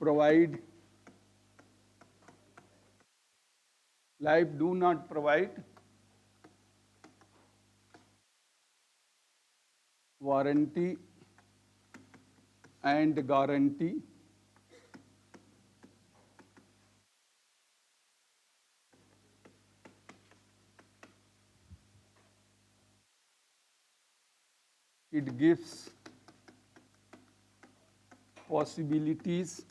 provide do not provide warranty and guarantee it gives possibilities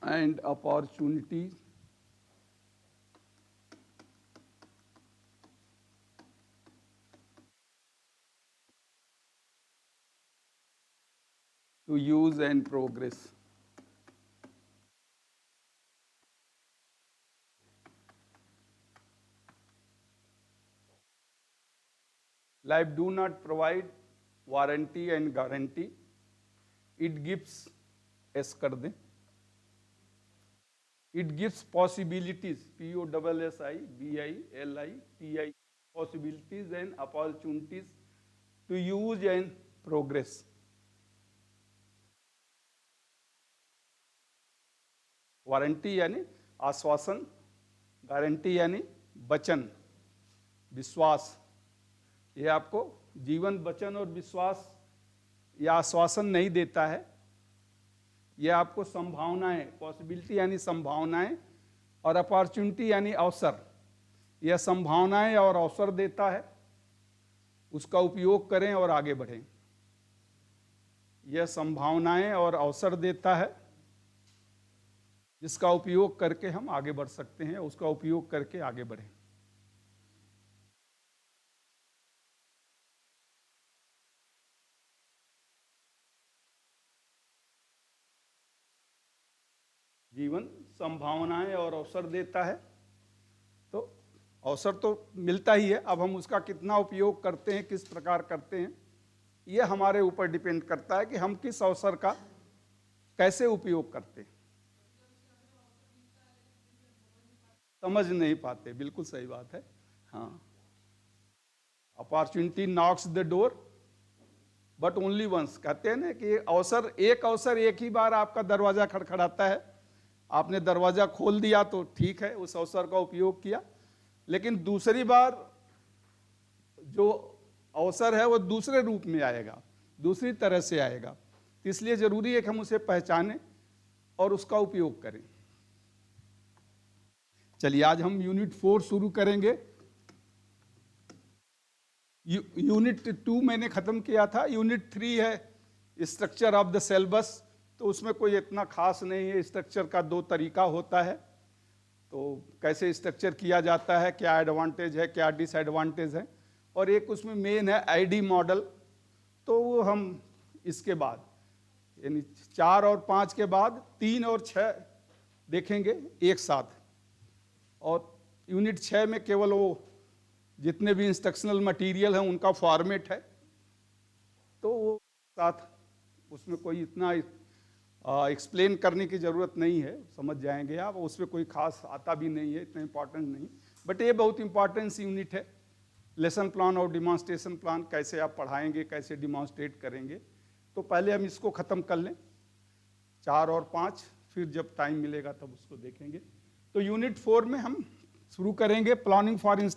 and opportunities to use and progress. Life do not provide warranty and guarantee. It gives, S कर दें, it gives possibilities, POSSIBILITI, possibilities and opportunities to use and progress. Warranty यानी आश्वासन, guarantee यानी वचन, विश्वास। ये आपको जीवन, वचन और विश्वास या आश्वासन नहीं देता है, ये आपको संभावनाएं, पॉसिबिलिटी यानी संभावनाएं, और अपॉर्चुनिटी यानी अवसर, यह संभावनाएं और अवसर देता है, उसका उपयोग करें और आगे बढ़ें। यह संभावनाएं और अवसर देता है जिसका उपयोग करके हम आगे बढ़ सकते हैं, उसका उपयोग करके आगे बढ़ें। जीवन संभावनाएं और अवसर देता है, तो अवसर तो मिलता ही है, अब हम उसका कितना उपयोग करते हैं, किस प्रकार करते हैं, यह हमारे ऊपर डिपेंड करता है कि हम किस अवसर का कैसे उपयोग करते हैं। समझ नहीं पाते, बिल्कुल सही बात है। हाँ, opportunity knocks the door but only once, कहते हैं ना कि एक अवसर एक ही बार आपका दरवाजा खड़खड़ाता है। आपने दरवाजा खोल दिया तो ठीक है, उस अवसर का उपयोग किया, लेकिन दूसरी बार जो अवसर है वो दूसरे रूप में आएगा, दूसरी तरह से आएगा। तो इसलिए जरूरी है कि हम उसे पहचानें और उसका उपयोग करें। चलिए, आज हम यूनिट 4 शुरू करेंगे। यूनिट 2 मैंने खत्म किया था। यूनिट 3 है स्ट्रक्चर ऑफ द सिलेबस, तो उसमें कोई इतना खास नहीं है। स्ट्रक्चर का 2 तरीका होता है, तो कैसे स्ट्रक्चर किया जाता है, क्या एडवांटेज है, क्या डिसएडवांटेज है, और एक उसमें मेन है आईडी मॉडल। तो वो हम इसके बाद यानी 4 और 5 के बाद 3 और 6 देखेंगे एक साथ। और यूनिट 6 में केवल वो जितने भी इंस्ट्रक्शनल मटेरियल हैं उनका फॉर्मेट है, तो वो साथ उसमें कोई इतना एक्सप्लेन करने की ज़रूरत नहीं है, समझ जाएंगे आप। उसमें कोई खास आता भी नहीं है, इतना इम्पॉर्टेंट नहीं, बट ये बहुत इंपॉर्टेंट यूनिट है। लेसन प्लान और डिमॉन्स्ट्रेशन प्लान कैसे आप पढ़ाएंगे, कैसे डिमॉन्स्ट्रेट करेंगे, तो पहले हम इसको ख़त्म कर लें, 4 और 5, फिर जब टाइम मिलेगा तब उसको देखेंगे। तो यूनिट 4 में हम शुरू करेंगे प्लानिंग फॉर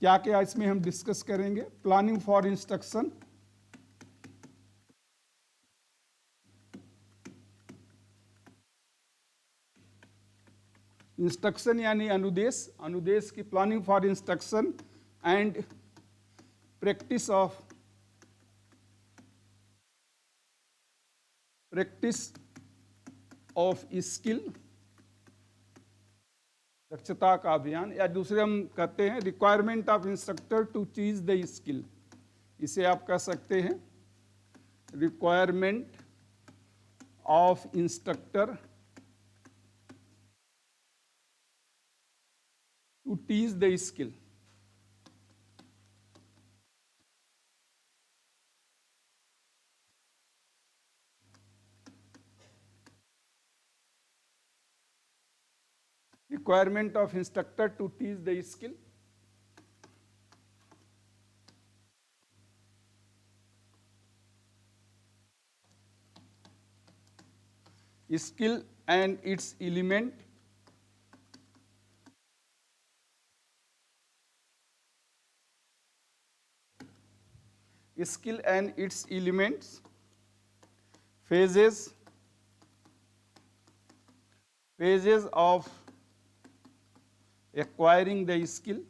क्या क्या इसमें हम डिस्कस करेंगे। प्लानिंग फॉर इंस्ट्रक्शन, इंस्ट्रक्शन यानी अनुदेश, अनुदेश की planning for instruction and practice of skill, दक्षता का अभियान, या दूसरे हम कहते हैं requirement of instructor to teach the skill. इसे आप कह सकते हैं requirement of instructor to teach the skill. Requirement of instructor to teach the skill. skill and its element, skill and its elements, phases of acquiring the skill,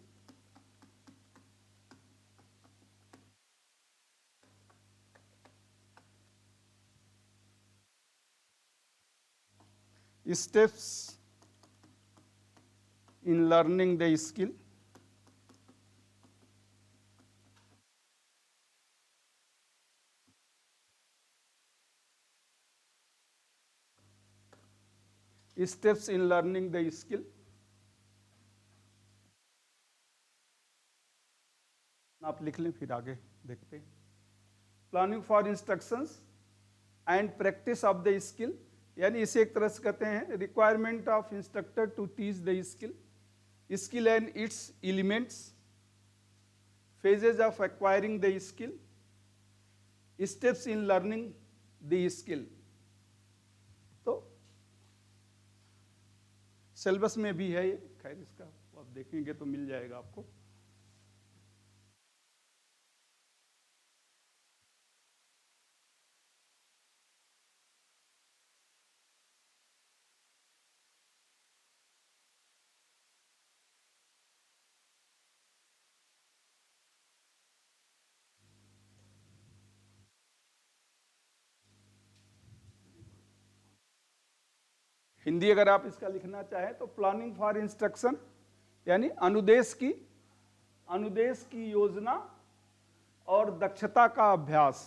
steps in learning the skill, steps in learning the skill. आप लिख लें फिर आगे देखते हैं. Planning for instructions and practice of the skill, यानी इसे एक तरह से कहते हैं requirement of instructor to teach the skill, skill and its elements, phases of acquiring the skill, steps in learning the skill. तो सिलेबस में भी है ये, खैर इसका आप देखेंगे तो मिल जाएगा आपको. हिंदी अगर आप इसका लिखना चाहें तो प्लानिंग फॉर इंस्ट्रक्शन यानी अनुदेश की योजना और दक्षता का अभ्यास.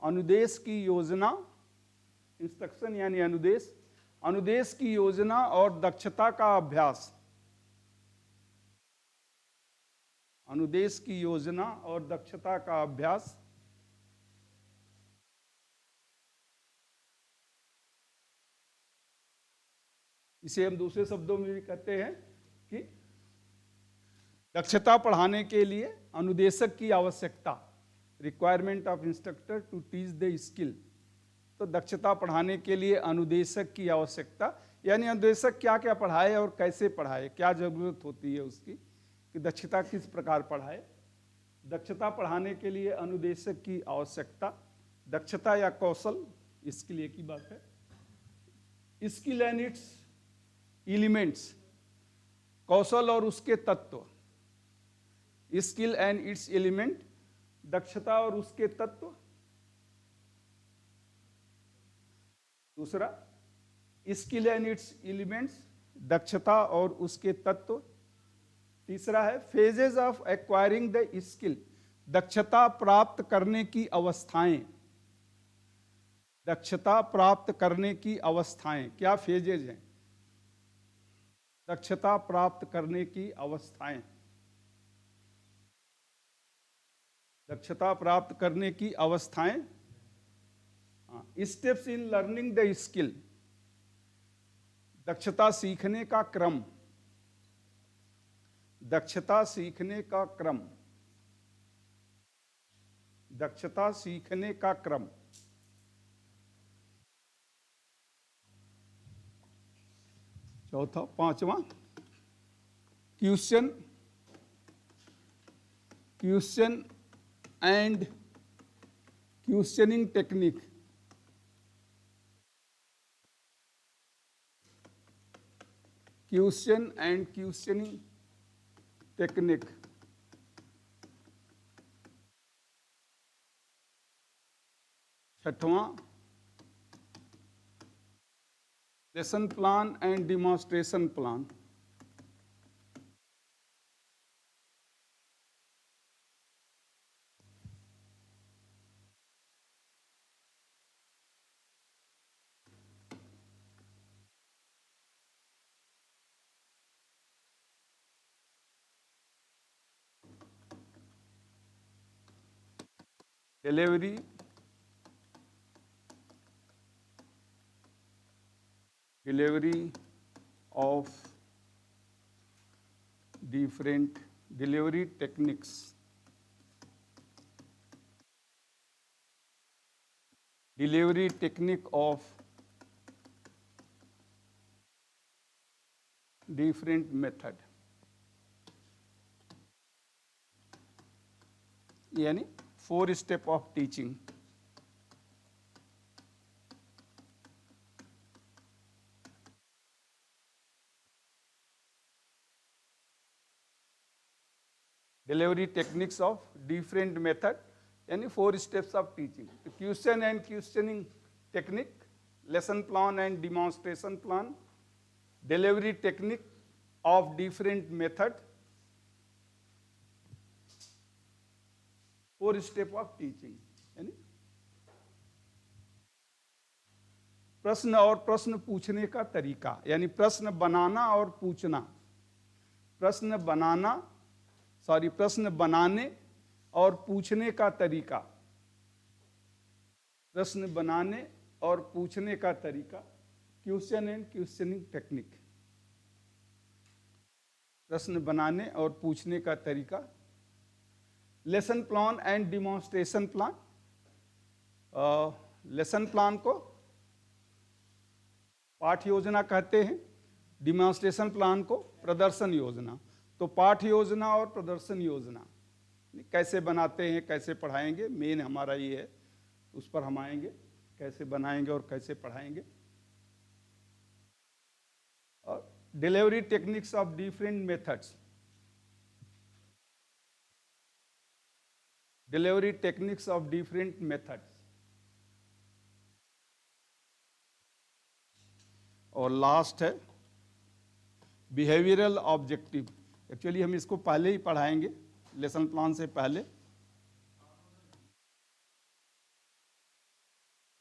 अनुदेश की योजना, इंस्ट्रक्शन यानी अनुदेश की योजना और दक्षता का अभ्यास. अनुदेश की योजना और दक्षता का अभ्यास. इसे हम दूसरे शब्दों में भी कहते हैं कि दक्षता बढ़ाने के लिए अनुदेशक की आवश्यकता, requirement of instructor to teach the skill. तो दक्षता बढ़ाने के लिए अनुदेशक की आवश्यकता, यानी अनुदेशक क्या क्या पढ़ाए और कैसे पढ़ाए, क्या जरूरत होती है उसकी कि दक्षता किस प्रकार पढ़ाए. दक्षता बढ़ाने के लिए अनुदेशक की आवश्यकता. दक्षता या कौशल, इसके लिए की बात है. स्किल एंड इट्स एलिमेंट्स, कौशल और उसके तत्व. स्किल एंड इट्स एलिमेंट, दक्षता और उसके तत्व. दूसरा, स्किल एंड इट्स एलिमेंट्स, दक्षता और उसके तत्व. तीसरा है phases of acquiring the skill, दक्षता प्राप्त करने की अवस्थाएं. दक्षता प्राप्त करने की अवस्थाएं, क्या फेजेज हैं? दक्षता प्राप्त करने की अवस्थाएं. दक्षता प्राप्त करने की अवस्थाएं. Steps in learning the skill, दक्षता सीखने का क्रम. दक्षता सीखने का क्रम. दक्षता सीखने का क्रम. चौथा, पांचवा, question and questioning technique. Question and questioning technique. छठवां, lesson plan and demonstration plan. Delivery of different delivery techniques. Delivery technique of different method, यानी 4 step of teaching. Delivery techniques of different method, यानी 4 steps of teaching. Question and questioning technique, lesson plan and demonstration plan, delivery technique of different method, 4 step of teaching, यानी प्रश्न और प्रश्न पूछने का तरीका, यानी प्रश्न बनाना और पूछना, प्रश्न बनाने और पूछने का तरीका, प्रश्न बनाने और पूछने का तरीका, क्वेश्चन एंड क्वेश्चनिंग टेक्निक, प्रश्न बनाने और पूछने का तरीका, lesson plan and demonstration plan, lesson plan को पाठ योजना कहते हैं, डिमॉन्स्ट्रेशन प्लान को प्रदर्शन योजना। तो पाठ योजना और प्रदर्शन योजना कैसे बनाते हैं, कैसे पढ़ाएंगे, मेन हमारा ये है, उस पर हम आएंगे, कैसे बनाएंगे और कैसे पढ़ाएंगे। और delivery techniques of different methods, delivery techniques of different methods, और लास्ट है बिहेवियरल ऑब्जेक्टिव। एक्चुअली हम इसको पहले ही पढ़ाएंगे, लेसन प्लान से पहले।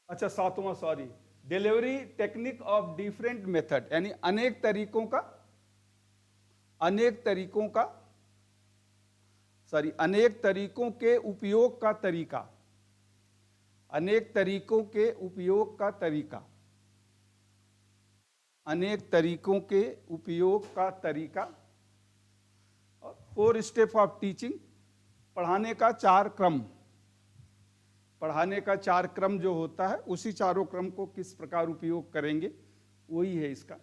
अच्छा, 7वां, sorry, delivery technique of different method, यानी अनेक तरीकों के उपयोग का तरीका, अनेक तरीकों के उपयोग का तरीका, अनेक तरीकों के उपयोग का तरीका, और 4 स्टेप ऑफ टीचिंग, पढ़ाने का 4 क्रम, पढ़ाने का 4 क्रम जो होता है, उसी चारों क्रम को किस प्रकार उपयोग करेंगे, वही है इसका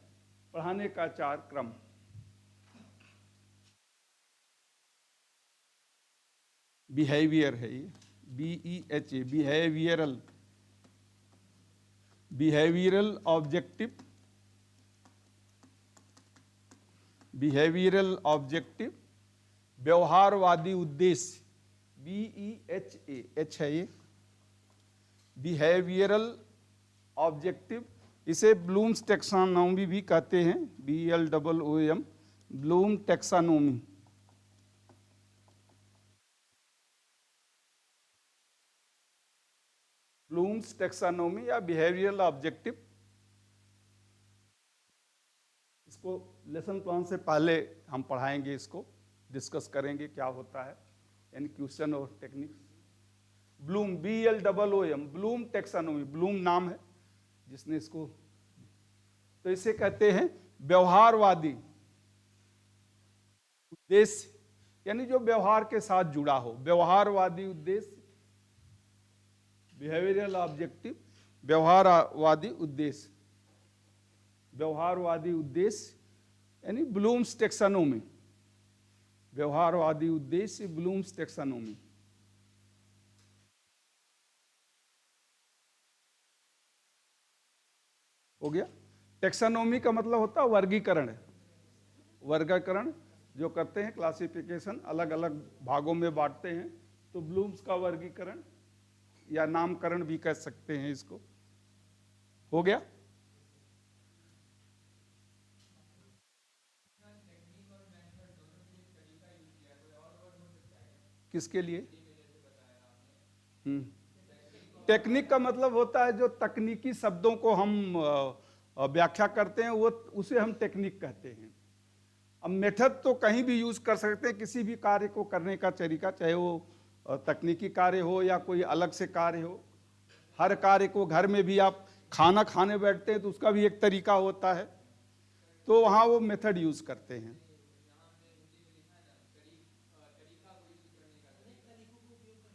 पढ़ाने का 4 क्रम। बिहेवियर है ये, BEHA, behavioural objective, behavioural objective, व्यवहारवादी उद्देश्य, BEHA, H है ये, बिहेवियरल ऑब्जेक्टिव। इसे ब्लूम्स टेक्सानोमी भी कहते हैं, BLOOM, Bloom taxonomy. Bloom's taxonomy या बिहेवियरल ऑब्जेक्टिव, इसको लेसन प्लान से पहले हम पढ़ाएंगे, इसको डिस्कस करेंगे क्या होता है, यानी क्वेश्चन और techniques. Bloom, BLOOM, Bloom taxonomy, Bloom नाम है जिसने इसको, तो इसे कहते हैं व्यवहारवादी उद्देश्य, यानी जो व्यवहार के साथ जुड़ा हो, व्यवहारवादी उद्देश्य, बिहेवियरल ऑब्जेक्टिव, व्यवहारवादी उद्देश्य, व्यवहारवादी उद्देश्य, यानी ब्लूम्स टेक्सानोमी, व्यवहारवादी उद्देश्य, ब्लूम्स टेक्सानोमी। हो गया। टेक्सानोमी का मतलब होता है वर्गीकरण, वर्गीकरण जो करते हैं, क्लासिफिकेशन, अलग अलग भागों में बांटते हैं, तो ब्लूम्स का वर्गीकरण या नामकरण भी कह सकते हैं इसको। हो गया। किसके लिए? टेक्निक का मतलब होता है जो तकनीकी शब्दों को हम व्याख्या करते हैं, वो उसे हम टेक्निक कहते हैं। अब मेथड तो कहीं भी यूज कर सकते हैं, किसी भी कार्य को करने का तरीका, चाहे वो तकनीकी कार्य हो या कोई अलग से कार्य हो। हर कार्य को, घर में भी आप खाना खाने बैठते हैं तो उसका भी एक तरीका होता है, तो वहाँ वो मेथड यूज करते हैं।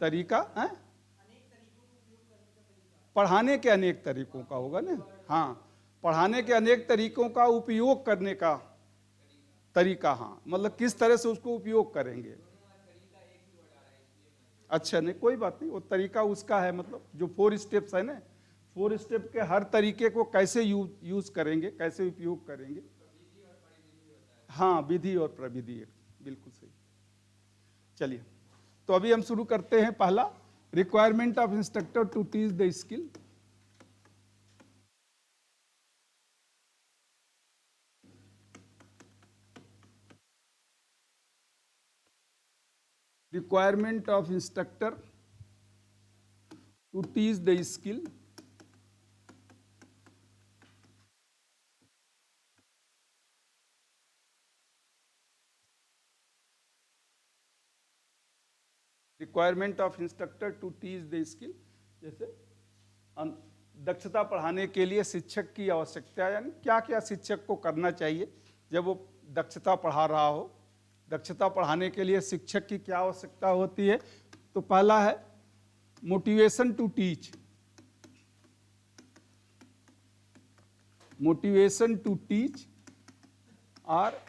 तरीका है पढ़ाने के अनेक तरीकों का होगा ना। हाँ, पढ़ाने के अनेक तरीकों का उपयोग करने का तरीका, हाँ, मतलब किस तरह से उसको उपयोग करेंगे। अच्छा, नहीं कोई बात नहीं, वो तरीका उसका है, मतलब जो 4 स्टेप्स है ना, 4 स्टेप के हर तरीके को कैसे यूज करेंगे, कैसे उपयोग करेंगे। हाँ, विधि और प्रविधि, बिल्कुल सही। चलिए, तो अभी हम शुरू करते हैं। पहला, requirement of instructor to teach the skill. Requirement of instructor to teach the skill. Requirement of instructor to teach the skill, जैसे दक्षता पढ़ाने के लिए शिक्षक की आवश्यकता, यानी क्या क्या शिक्षक को करना चाहिए जब वो दक्षता पढ़ा रहा हो। दक्षता पढ़ाने के लिए शिक्षक की क्या आवश्यकता होती है। तो पहला है motivation to teach. Motivation to teach, और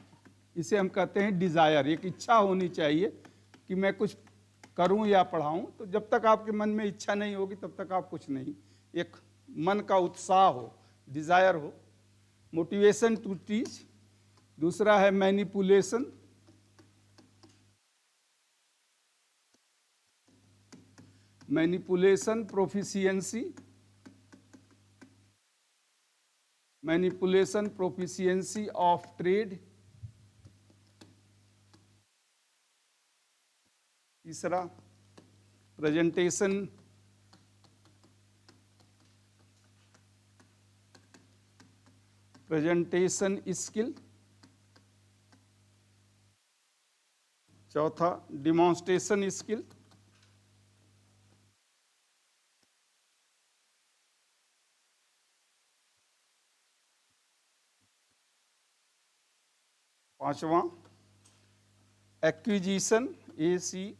इसे हम कहते हैं डिजायर। एक इच्छा होनी चाहिए कि मैं कुछ करूं या पढ़ाऊं। तो जब तक आपके मन में इच्छा नहीं होगी तब तक आप कुछ नहीं। एक मन का उत्साह हो, डिजायर हो, मोटिवेशन टू टीच। दूसरा है manipulation. Manipulation proficiency. Manipulation proficiency of trade. तीसरा, प्रेजेंटेशन स्किल। चौथा, डिमॉन्स्ट्रेशन स्किल। पांचवा, acquisition, ACQUISI,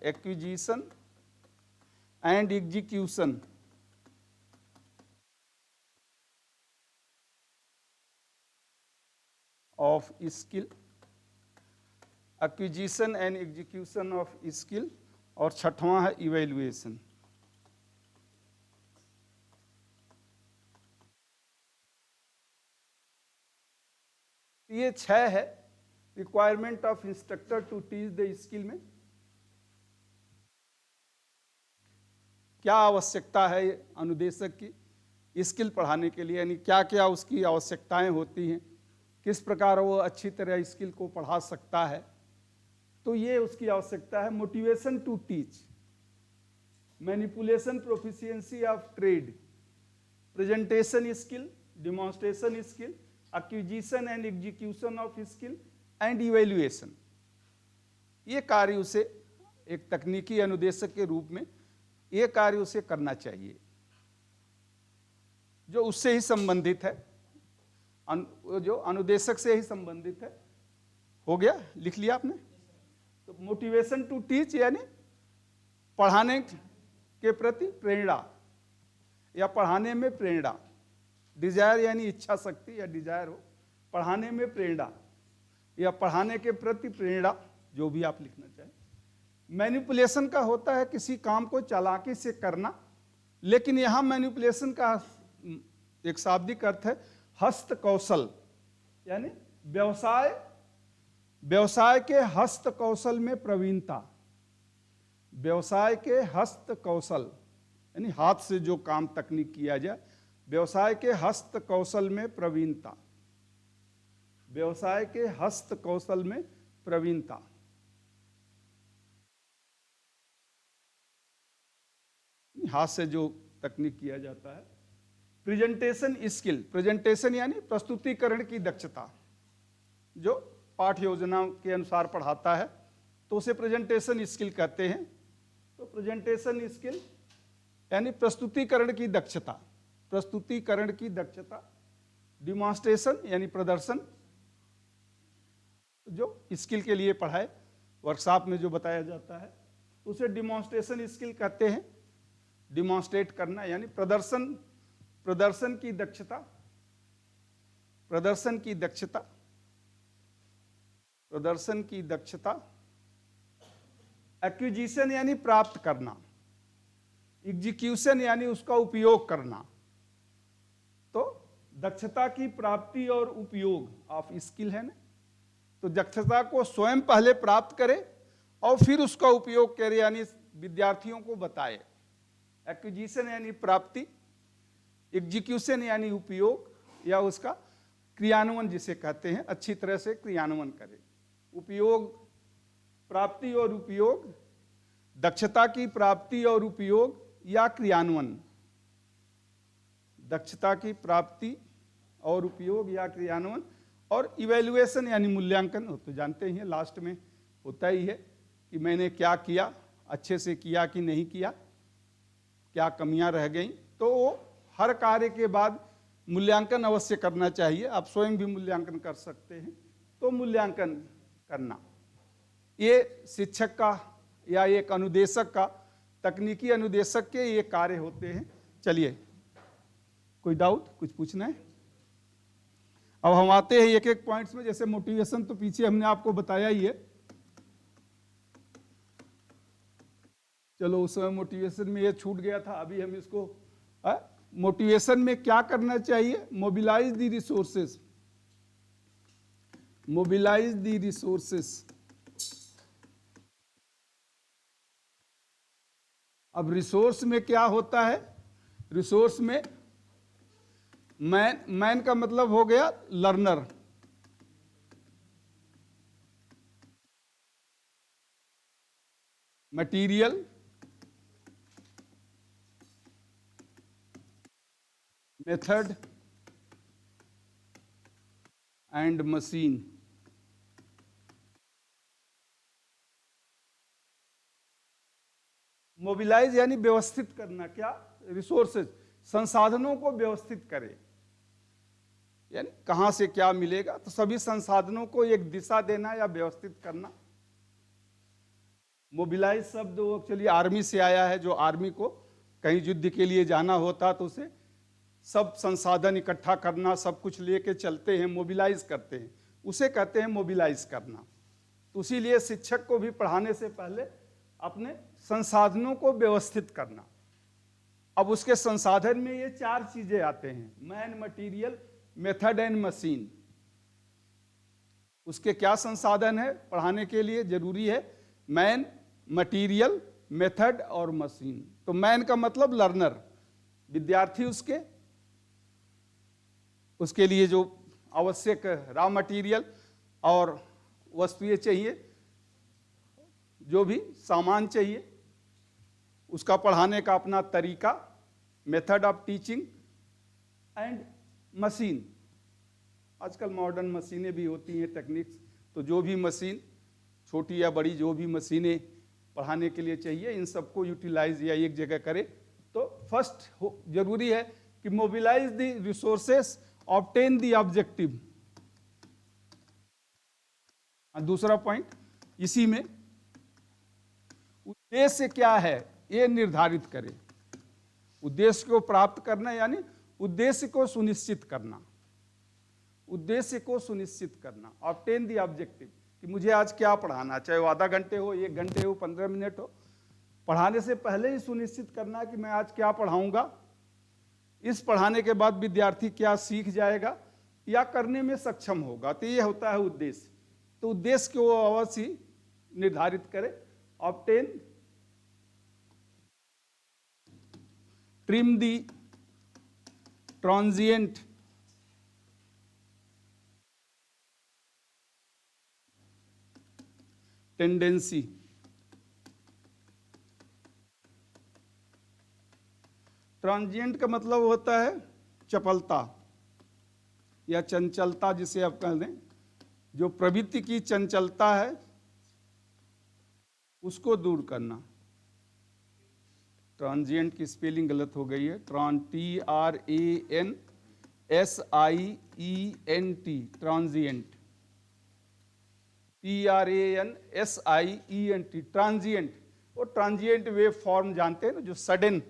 acquisition and execution of skill. Acquisition and execution of skill. और छठवां है इवेल्युएशन। ये 6 है requirement of instructor to teach the skill में। क्या आवश्यकता है अनुदेशक की स्किल पढ़ाने के लिए, यानी क्या क्या उसकी आवश्यकताएं होती हैं, किस प्रकार वो अच्छी तरह स्किल को पढ़ा सकता है। तो ये उसकी आवश्यकता है। Motivation to teach, manipulation proficiency of trade, presentation skill, demonstration skill, acquisition and execution of skill and evaluation. ये कार्य उसे एक तकनीकी अनुदेशक के रूप में ये कार्य उसे करना चाहिए जो उससे ही संबंधित है, जो अनुदेशक से ही संबंधित है। हो गया, लिख लिया आपने। तो मोटिवेशन टू टीच यानी पढ़ाने के प्रति प्रेरणा या पढ़ाने में प्रेरणा। डिजायर यानी इच्छा शक्ति या डिजायर हो, पढ़ाने में प्रेरणा या पढ़ाने के प्रति प्रेरणा, जो भी आप लिखना चाहें। मैनिपुलेशन का होता है किसी काम को चालाकी से करना, लेकिन यहां मैनिपुलेशन का एक शाब्दिक अर्थ है हस्त कौशल, यानी व्यवसाय के हस्त कौशल में प्रवीणता। व्यवसाय के हस्त कौशल यानी हाथ से जो काम तकनीक किया जाए, व्यवसाय के हस्त कौशल में प्रवीणता। व्यवसाय के हस्त कौशल में प्रवीणता। हाथ से जो तकनीक किया जाता है। प्रेजेंटेशन स्किल, प्रेजेंटेशन यानी प्रस्तुतिकरण की दक्षता। जो पाठ योजना के अनुसार पढ़ाता है तो उसे प्रेजेंटेशन स्किल कहते हैं। तो प्रेजेंटेशन स्किल यानी प्रस्तुतिकरण की दक्षता, प्रस्तुतिकरण की दक्षता। डिमॉन्स्ट्रेशन यानी प्रदर्शन, जो स्किल के लिए पढ़ाए, वर्कशॉप में जो बताया जाता है उसे डिमॉन्स्ट्रेशन स्किल कहते हैं। डिमॉन्स्ट्रेट करना यानी प्रदर्शन की दक्षता, प्रदर्शन की दक्षता। प्रदर्शन की दक्षता, एक्विजिशन यानी प्राप्त करना, एग्जीक्यूशन यानी उसका उपयोग करना। तो दक्षता की प्राप्ति और उपयोग ऑफ स्किल है ना, तो दक्षता को स्वयं पहले प्राप्त करे और फिर उसका उपयोग करे, यानी विद्यार्थियों को बताए। एक्विजिशन यानी प्राप्ति, एग्जीक्यूशन यानी उपयोग या उसका क्रियान्वयन जिसे कहते हैं, अच्छी तरह से क्रियान्वयन करे। उपयोग, प्राप्ति और उपयोग, दक्षता की प्राप्ति और उपयोग या क्रियान्वयन, दक्षता की प्राप्ति और उपयोग या क्रियान्वयन। और इवैल्यूएशन यानी मूल्यांकन, तो जानते ही हैं लास्ट में होता ही है कि मैंने क्या किया, अच्छे से किया कि नहीं किया, क्या कमियां रह गई। तो वो हर कार्य के बाद मूल्यांकन अवश्य करना चाहिए। आप स्वयं भी मूल्यांकन कर सकते हैं। तो मूल्यांकन करना ये शिक्षक का या एक अनुदेशक का, तकनीकी अनुदेशक के ये कार्य होते हैं। चलिए, कोई डाउट, कुछ पूछना है? अब हम आते हैं एक एक पॉइंट्स में। जैसे मोटिवेशन तो पीछे हमने आपको बताया ही है। चलो, उस समय मोटिवेशन में ये छूट गया था, अभी हम इसको मोटिवेशन में क्या करना चाहिए? Mobilise the resources, mobilise the resources. अब रिसोर्स में क्या होता है? रिसोर्स में मैन का मतलब हो गया learner, material, method and machine. Mobilise यानी व्यवस्थित करना। क्या? रिसोर्सेज, संसाधनों को व्यवस्थित करे, यानी कहां से क्या मिलेगा, तो सभी संसाधनों को एक दिशा देना या व्यवस्थित करना। मोबिलाइज शब्द वो एक्चुअली आर्मी से आया है। जो आर्मी को कहीं युद्ध के लिए जाना होता तो उसे सब संसाधन इकट्ठा करना, सब कुछ लेके चलते हैं, मोबिलाइज करते हैं, उसे कहते हैं मोबिलाइज करना। तो इसीलिए शिक्षक को भी पढ़ाने से पहले अपने संसाधनों को व्यवस्थित करना। अब उसके संसाधन में ये 4 चीजें आते हैं: man, material, method and machine. उसके क्या संसाधन है पढ़ाने के लिए? जरूरी है मैन, मटीरियल, मेथड और मशीन। तो मैन का मतलब लर्नर, विद्यार्थी, उसके लिए जो आवश्यक रॉ मटेरियल और वस्तुएं चाहिए, जो भी सामान चाहिए, उसका पढ़ाने का अपना तरीका, method of teaching and machine. आजकल मॉडर्न मशीनें भी होती हैं, टेक्निक्स। तो जो भी मशीन, छोटी या बड़ी, जो भी मशीनें पढ़ाने के लिए चाहिए, इन सबको यूटिलाइज या एक जगह करे। तो फर्स्ट जरूरी है कि mobilise the resources, obtain the objective. दूसरा पॉइंट इसी में, उद्देश्य क्या है ये निर्धारित करे। उद्देश्य को प्राप्त करना यानी उद्देश्य को सुनिश्चित करना, उद्देश्य को सुनिश्चित करना। ऑब्टेन द ऑब्जेक्टिव, कि मुझे आज क्या पढ़ाना, चाहे वो आधा घंटे हो, 1 घंटे हो, 15 मिनट हो, पढ़ाने से पहले ही सुनिश्चित करना कि मैं आज क्या पढ़ाऊंगा, इस पढ़ाने के बाद विद्यार्थी क्या सीख जाएगा या करने में सक्षम होगा। तो ये होता है उद्देश्य। तो उद्देश्य को अवश्य निर्धारित करें। ऑब्टेन, ट्रिम दी ट्रांजिएंट टेंडेंसी। ट्रांजिएंट का मतलब होता है चपलता या चंचलता, जिसे आप कह दें। जो प्रवृत्ति की चंचलता है उसको दूर करना। ट्रांजिएंट की स्पेलिंग गलत हो गई है, TRANSIENT, ट्रांजिएंट, TRANSIENT, ट्रांजिएंट। वो ट्रांजिएंट वेव फॉर्म जानते हैं ना, जो सडन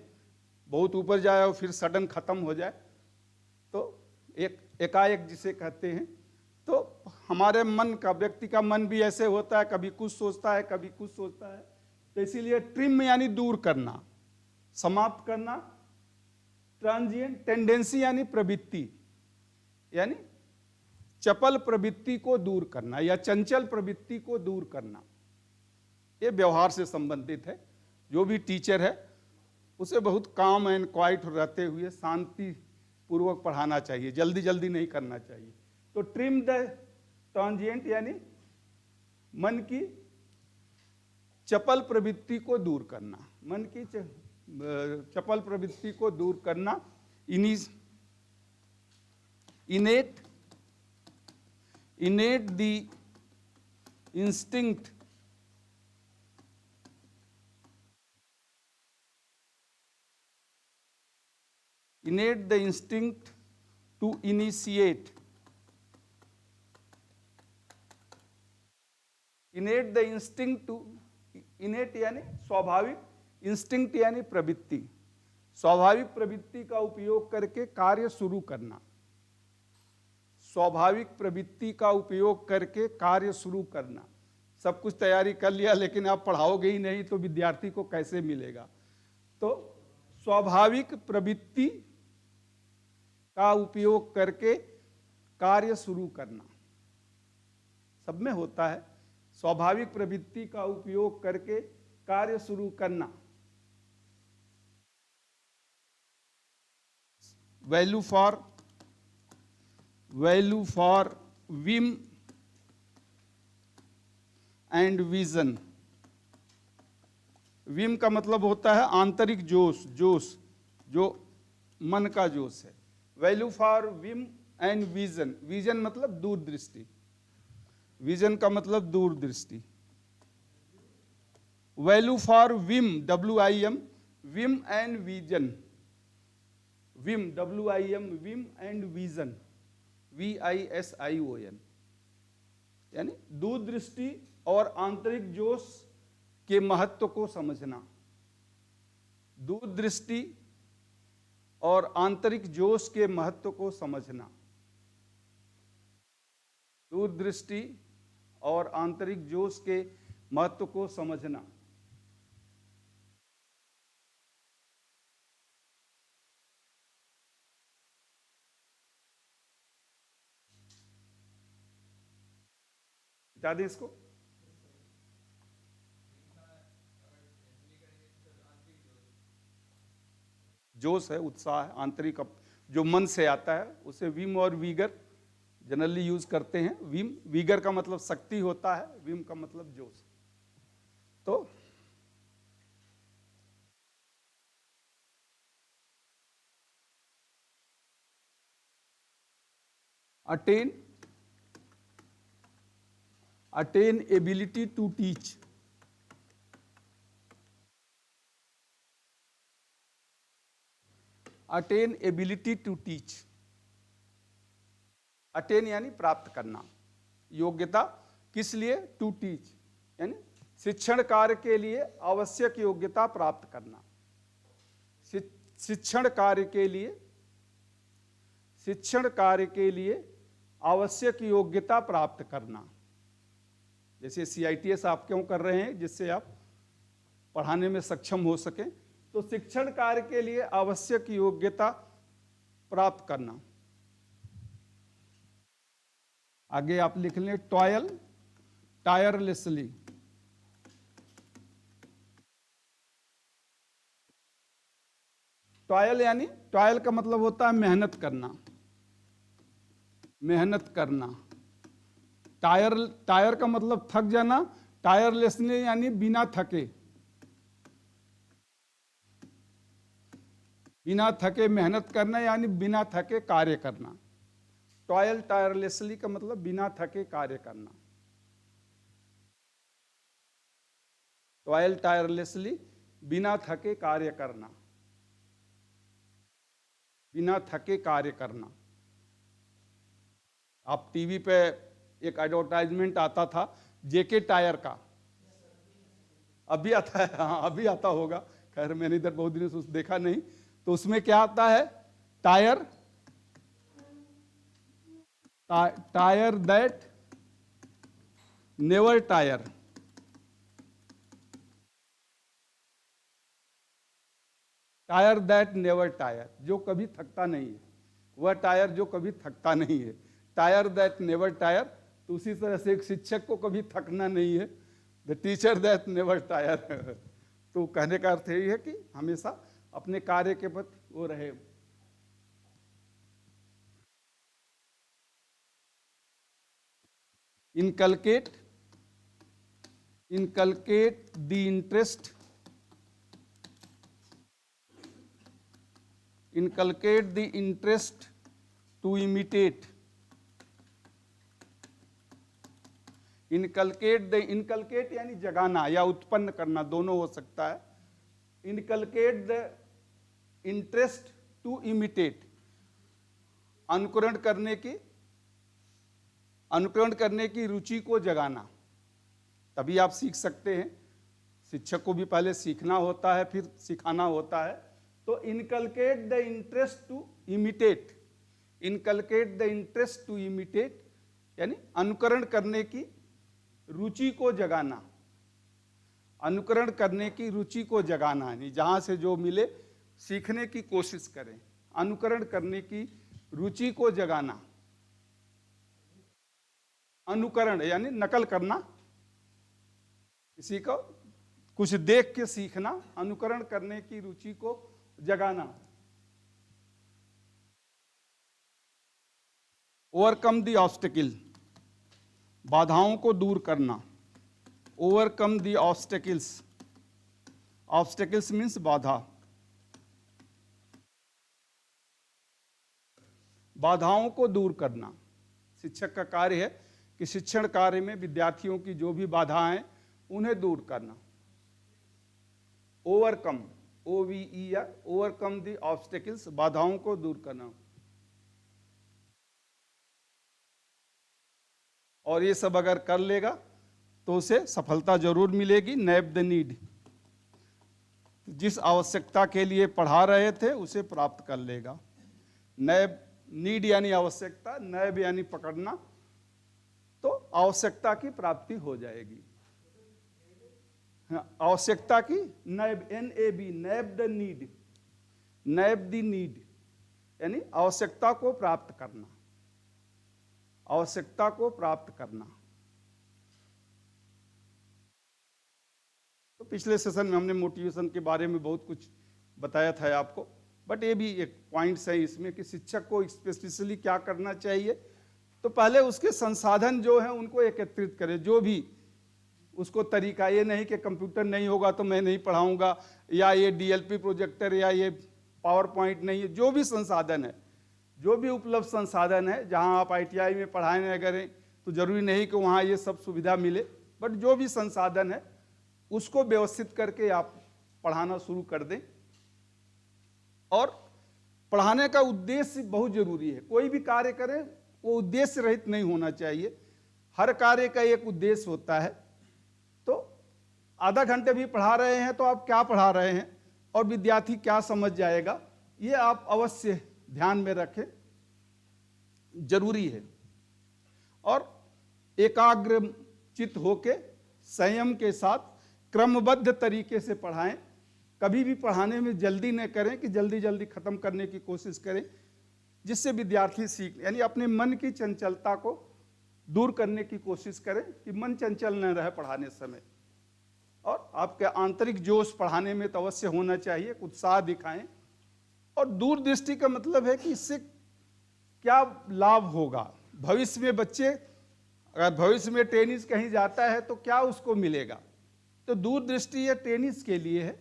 बहुत ऊपर जाए और फिर सडन खत्म हो जाए, तो एक एकाएक जिसे कहते हैं। तो हमारे मन का, व्यक्ति का मन भी ऐसे होता है, कभी कुछ सोचता है कभी कुछ सोचता है। तो इसीलिए ट्रिम यानी दूर करना, समाप्त करना। ट्रांजिएंट टेंडेंसी यानी प्रवृत्ति, यानी चपल प्रवृत्ति को दूर करना या चंचल प्रवृत्ति को दूर करना। ये व्यवहार से संबंधित है। जो भी टीचर है उसे बहुत काम एंड क्वाइट रहते हुए शांति पूर्वक पढ़ाना चाहिए, जल्दी जल्दी नहीं करना चाहिए। तो ट्रिम द ट्रांजिएंट यानी मन की चपल प्रवृत्ति को दूर करना, मन की चपल प्रवृत्ति को दूर करना। innate the instinct to initiate, innate यानी स्वाभाविक, इंस्टिंक्ट यानी प्रवृत्ति, स्वाभाविक प्रवृत्ति का उपयोग करके कार्य शुरू करना, स्वाभाविक प्रवृत्ति का उपयोग करके कार्य शुरू करना। सब कुछ तैयारी कर लिया लेकिन आप पढ़ाओगे ही नहीं तो विद्यार्थी को कैसे मिलेगा? तो स्वाभाविक प्रवृत्ति का उपयोग करके कार्य शुरू करना, सब में होता है। स्वाभाविक प्रवृत्ति का उपयोग करके कार्य शुरू करना। Value for vim and vision. Vim का मतलब होता है आंतरिक जोश, जो मन का जोश है। Value for vim and vision, vision मतलब दूरदृष्टि, विजन का मतलब दूरदृष्टि। Value for vim, WIM, vim and vision, vim WIM, vim and vision, VISION, यानी दूरदृष्टि और आंतरिक जोश के महत्व को समझना। दूरदृष्टि और आंतरिक जोश के महत्व को समझना, दूरदृष्टि और आंतरिक जोश के महत्व को समझना। बता दें इसको। जोश है, उत्साह है, आंतरिक जो मन से आता है उसे विम और वीगर जनरली यूज करते हैं। विम, वीगर का मतलब शक्ति होता है, विम का मतलब जोश। तो attain ability to teach, attain ability to teach, attain यानी प्राप्त करना, योग्यता किस लिए? टू टीच यानी शिक्षण कार्य के लिए आवश्यक योग्यता प्राप्त करना, शिक्षण कार्य के लिए आवश्यक योग्यता प्राप्त करना। जैसे CITS आप क्यों कर रहे हैं? जिससे आप पढ़ाने में सक्षम हो सके। तो शिक्षण कार्य के लिए आवश्यक योग्यता प्राप्त करना। आगे आप लिख लें टॉयल टायरलेसली, टॉयल यानी, टॉयल का मतलब होता है मेहनत करना, मेहनत करना। टायर का मतलब थक जाना, टायरलेसली यानी बिना थके, बिना थके मेहनत करना यानी बिना थके कार्य करना। टॉयल टायरलेसली का मतलब बिना थके कार्य करना। टॉयल टायरलेसली बिना थके कार्य करना, बिना थके कार्य करना। आप टीवी पे एक एडवर्टाइजमेंट आता था JK टायर का, अभी आता है, हाँ अभी आता होगा, खैर मैंने इधर बहुत दिनों से देखा नहीं। तो उसमें क्या आता है? Tyre that never tyre, tyre that never tyre, जो कभी थकता नहीं है, वह टायर जो कभी थकता नहीं है, टायर दैट नेवर टायर। तो उसी तरह से एक शिक्षक को कभी थकना नहीं है, the teacher that never tyre. तो कहने का अर्थ यही है कि हमेशा अपने कार्य के प्रति वो रहे। Inculcate, inculcate the interest, inculcate the interest to imitate, inculcate यानी जगाना या उत्पन्न करना, दोनों हो सकता है। inculcate the interest to imitate, अनुकरण करने की रुचि को जगाना, तभी आप सीख सकते हैं। शिक्षक को भी पहले सीखना होता है, फिर सिखाना होता है। तो inculcate the interest to imitate, inculcate the interest to imitate यानी अनुकरण करने की रुचि को जगाना, अनुकरण करने की रुचि को जगाना, यानी जहां से जो मिले सीखने की कोशिश करें, अनुकरण करने की रुचि को जगाना। अनुकरण यानी नकल करना, किसी को कुछ देख के सीखना, अनुकरण करने की रुचि को जगाना। ओवरकम द ऑब्स्टेकल, बाधाओं को दूर करना। Overcome the obstacles, obstacles means बाधा, बाधाओं को दूर करना। शिक्षक का कार्य है कि शिक्षण कार्य में विद्यार्थियों की जो भी बाधाएं उन्हें दूर करना। Overcome, OVER, overcome the obstacles, बाधाओं को दूर करना। और ये सब अगर कर लेगा तो उसे सफलता जरूर मिलेगी। नैब द नीड, जिस आवश्यकता के लिए पढ़ा रहे थे उसे प्राप्त कर लेगा। नैब, नीड यानी आवश्यकता, नैब यानी पकड़ना, तो आवश्यकता की प्राप्ति हो जाएगी। आवश्यकता की, nab, NAB, nab the need, nab the need यानी आवश्यकता को प्राप्त करना, आवश्यकता को प्राप्त करना। तो पिछले सेशन में हमने मोटिवेशन के बारे में बहुत कुछ बताया था आपको, बट ये भी एक पॉइंट है इसमें कि शिक्षक को स्पेसिफिकली क्या करना चाहिए। तो पहले उसके संसाधन जो हैं उनको एकत्रित करें, जो भी उसको तरीका, ये नहीं कि कंप्यूटर नहीं होगा तो मैं नहीं पढ़ाऊंगा, या ये DLP प्रोजेक्टर या ये पावर पॉइंट नहीं है। जो भी संसाधन है, जो भी उपलब्ध संसाधन है, जहां आप ITI में पढ़ाने करें तो जरूरी नहीं कि वहां ये सब सुविधा मिले, बट जो भी संसाधन है उसको व्यवस्थित करके आप पढ़ाना शुरू कर दें। और पढ़ाने का उद्देश्य बहुत जरूरी है। कोई भी कार्य करें वो उद्देश्य रहित नहीं होना चाहिए, हर कार्य का एक उद्देश्य होता है। तो आधा घंटे भी पढ़ा रहे हैं तो आप क्या पढ़ा रहे हैं और विद्यार्थी क्या समझ जाएगा, ये आप अवश्य ध्यान में रखें, जरूरी है। और एकाग्र चित्त होके संयम के साथ क्रमबद्ध तरीके से पढ़ाएं। कभी भी पढ़ाने में जल्दी न करें कि जल्दी जल्दी खत्म करने की कोशिश करें, जिससे विद्यार्थी सीख, यानी अपने मन की चंचलता को दूर करने की कोशिश करें कि मन चंचल न रहे पढ़ाने समय। और आपके आंतरिक जोश पढ़ाने में तो अवश्य होना चाहिए, उत्साह दिखाएं। और दूरदृष्टि का मतलब है कि इससे क्या लाभ होगा भविष्य में। बच्चे अगर भविष्य में टेनिस कहीं जाता है तो क्या उसको मिलेगा, तो दूरदृष्टि ये टेनिस के लिए है।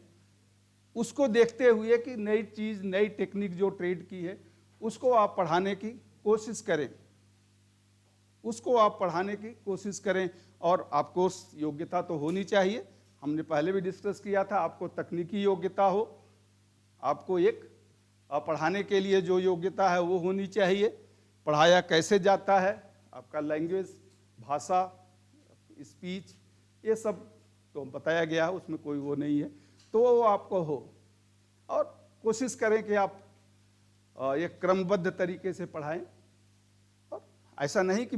उसको देखते हुए कि नई चीज, नई टेक्निक जो ट्रेड की है उसको आप पढ़ाने की कोशिश करें, उसको आप पढ़ाने की कोशिश करें। और आपको योग्यता तो होनी चाहिए, हमने पहले भी डिस्कस किया था, आपको तकनीकी योग्यता हो, आपको एक पढ़ाने के लिए जो योग्यता है वो होनी चाहिए। पढ़ाया कैसे जाता है, आपका लैंग्वेज, भाषा, स्पीच, ये सब तो बताया गया है, उसमें कोई वो नहीं है, तो वो आपको हो। और कोशिश करें कि आप एक क्रमबद्ध तरीके से पढ़ाएं। और ऐसा नहीं कि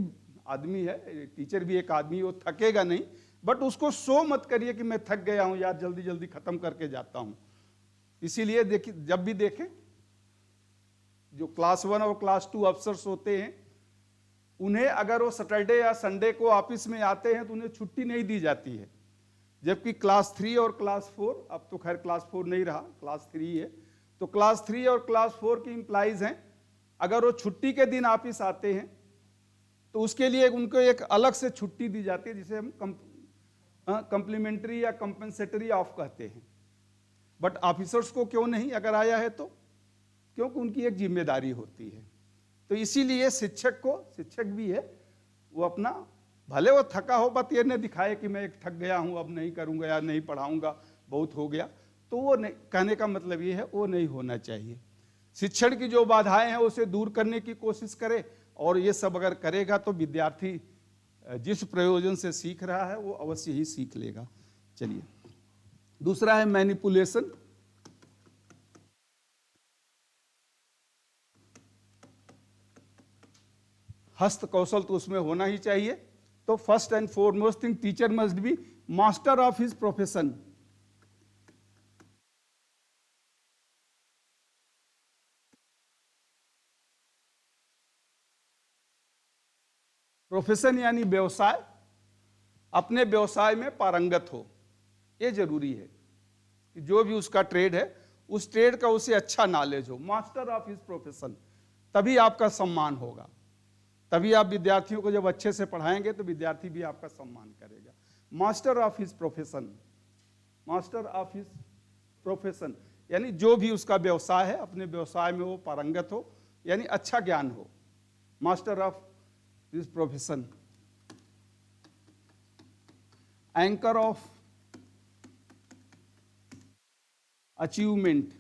आदमी है, टीचर भी एक आदमी, वो थकेगा नहीं, बट उसको शो मत करिए कि मैं थक गया हूं यार, जल्दी जल्दी खत्म करके जाता हूं। इसीलिए देखिए, जब भी देखें जो क्लास 1 और क्लास 2 अफसर्स होते हैं, उन्हें अगर वो सैटरडे या संडे को ऑफिस में आते हैं तो उन्हें छुट्टी नहीं दी जाती है। जबकि क्लास 3 और क्लास 4, अब तो खैर क्लास 4 नहीं रहा, क्लास 3 है, तो क्लास 3 और क्लास 4 की इंप्लाइज हैं, अगर वो छुट्टी के दिन ऑफिस आते हैं तो उसके लिए उनको एक अलग से छुट्टी दी जाती है, जिसे हम कंप्लीमेंट्री या कंपनसेटरी ऑफ कहते हैं। बट ऑफिसर्स को क्यों नहीं, अगर आया है तो? क्योंकि उनकी एक जिम्मेदारी होती है। तो इसीलिए शिक्षक भी है, वो अपना, भले वो थका हो, बात ये न दिखाए कि मैं एक थक गया हूं, अब नहीं करूंगा या नहीं पढ़ाऊंगा, बहुत हो गया, तो वो नहीं, कहने का मतलब ये है, वो नहीं होना चाहिए। शिक्षण की जो बाधाएं हैं उसे दूर करने की कोशिश करे, और ये सब अगर करेगा तो विद्यार्थी जिस प्रयोजन से सीख रहा है वो अवश्य ही सीख लेगा। चलिए, दूसरा है मैनिपुलेशन। हस्त कौशल तो उसमें होना ही चाहिए। तो first and foremost thing, teacher must be master of his profession. Profession यानी व्यवसाय, अपने व्यवसाय में पारंगत हो, ये जरूरी है कि जो भी उसका ट्रेड है, उस ट्रेड का उसे अच्छा नॉलेज हो। मास्टर ऑफ हिज प्रोफेशन, तभी आपका सम्मान होगा, तभी आप विद्यार्थियों को जब अच्छे से पढ़ाएंगे तो विद्यार्थी भी आपका सम्मान करेगा। Master of his profession, master of his profession यानी जो भी उसका व्यवसाय है, अपने व्यवसाय में वो पारंगत हो, यानी अच्छा ज्ञान हो। Master of his profession. Anchor of achievement,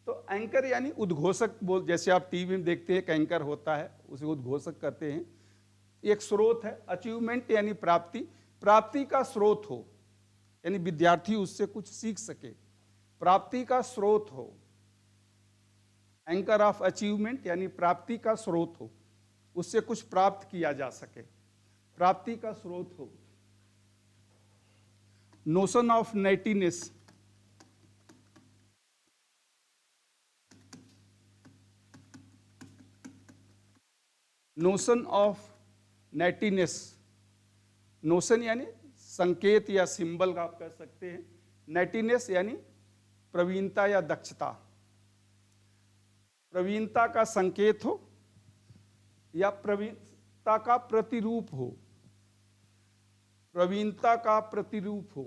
तो एंकर यानी उद्घोषक, बोल, जैसे आप टीवी में देखते हैं एक एंकर होता है, उसे उद्घोषक कहते हैं। एक स्रोत है। अचीवमेंट यानी प्राप्ति, प्राप्ति का स्रोत हो, यानी विद्यार्थी उससे कुछ सीख सके, प्राप्ति का स्रोत हो। एंकर ऑफ अचीवमेंट यानी प्राप्ति का स्रोत हो, उससे कुछ प्राप्त किया जा सके, प्राप्ति का स्रोत हो। Notion of neatness, notion of neatness, notion यानी संकेत या सिंबल का आप कह सकते हैं, नेटीनेस यानी प्रवीणता या दक्षता। प्रवीणता का संकेत हो या प्रवीणता का प्रतिरूप हो, प्रवीणता का प्रतिरूप हो,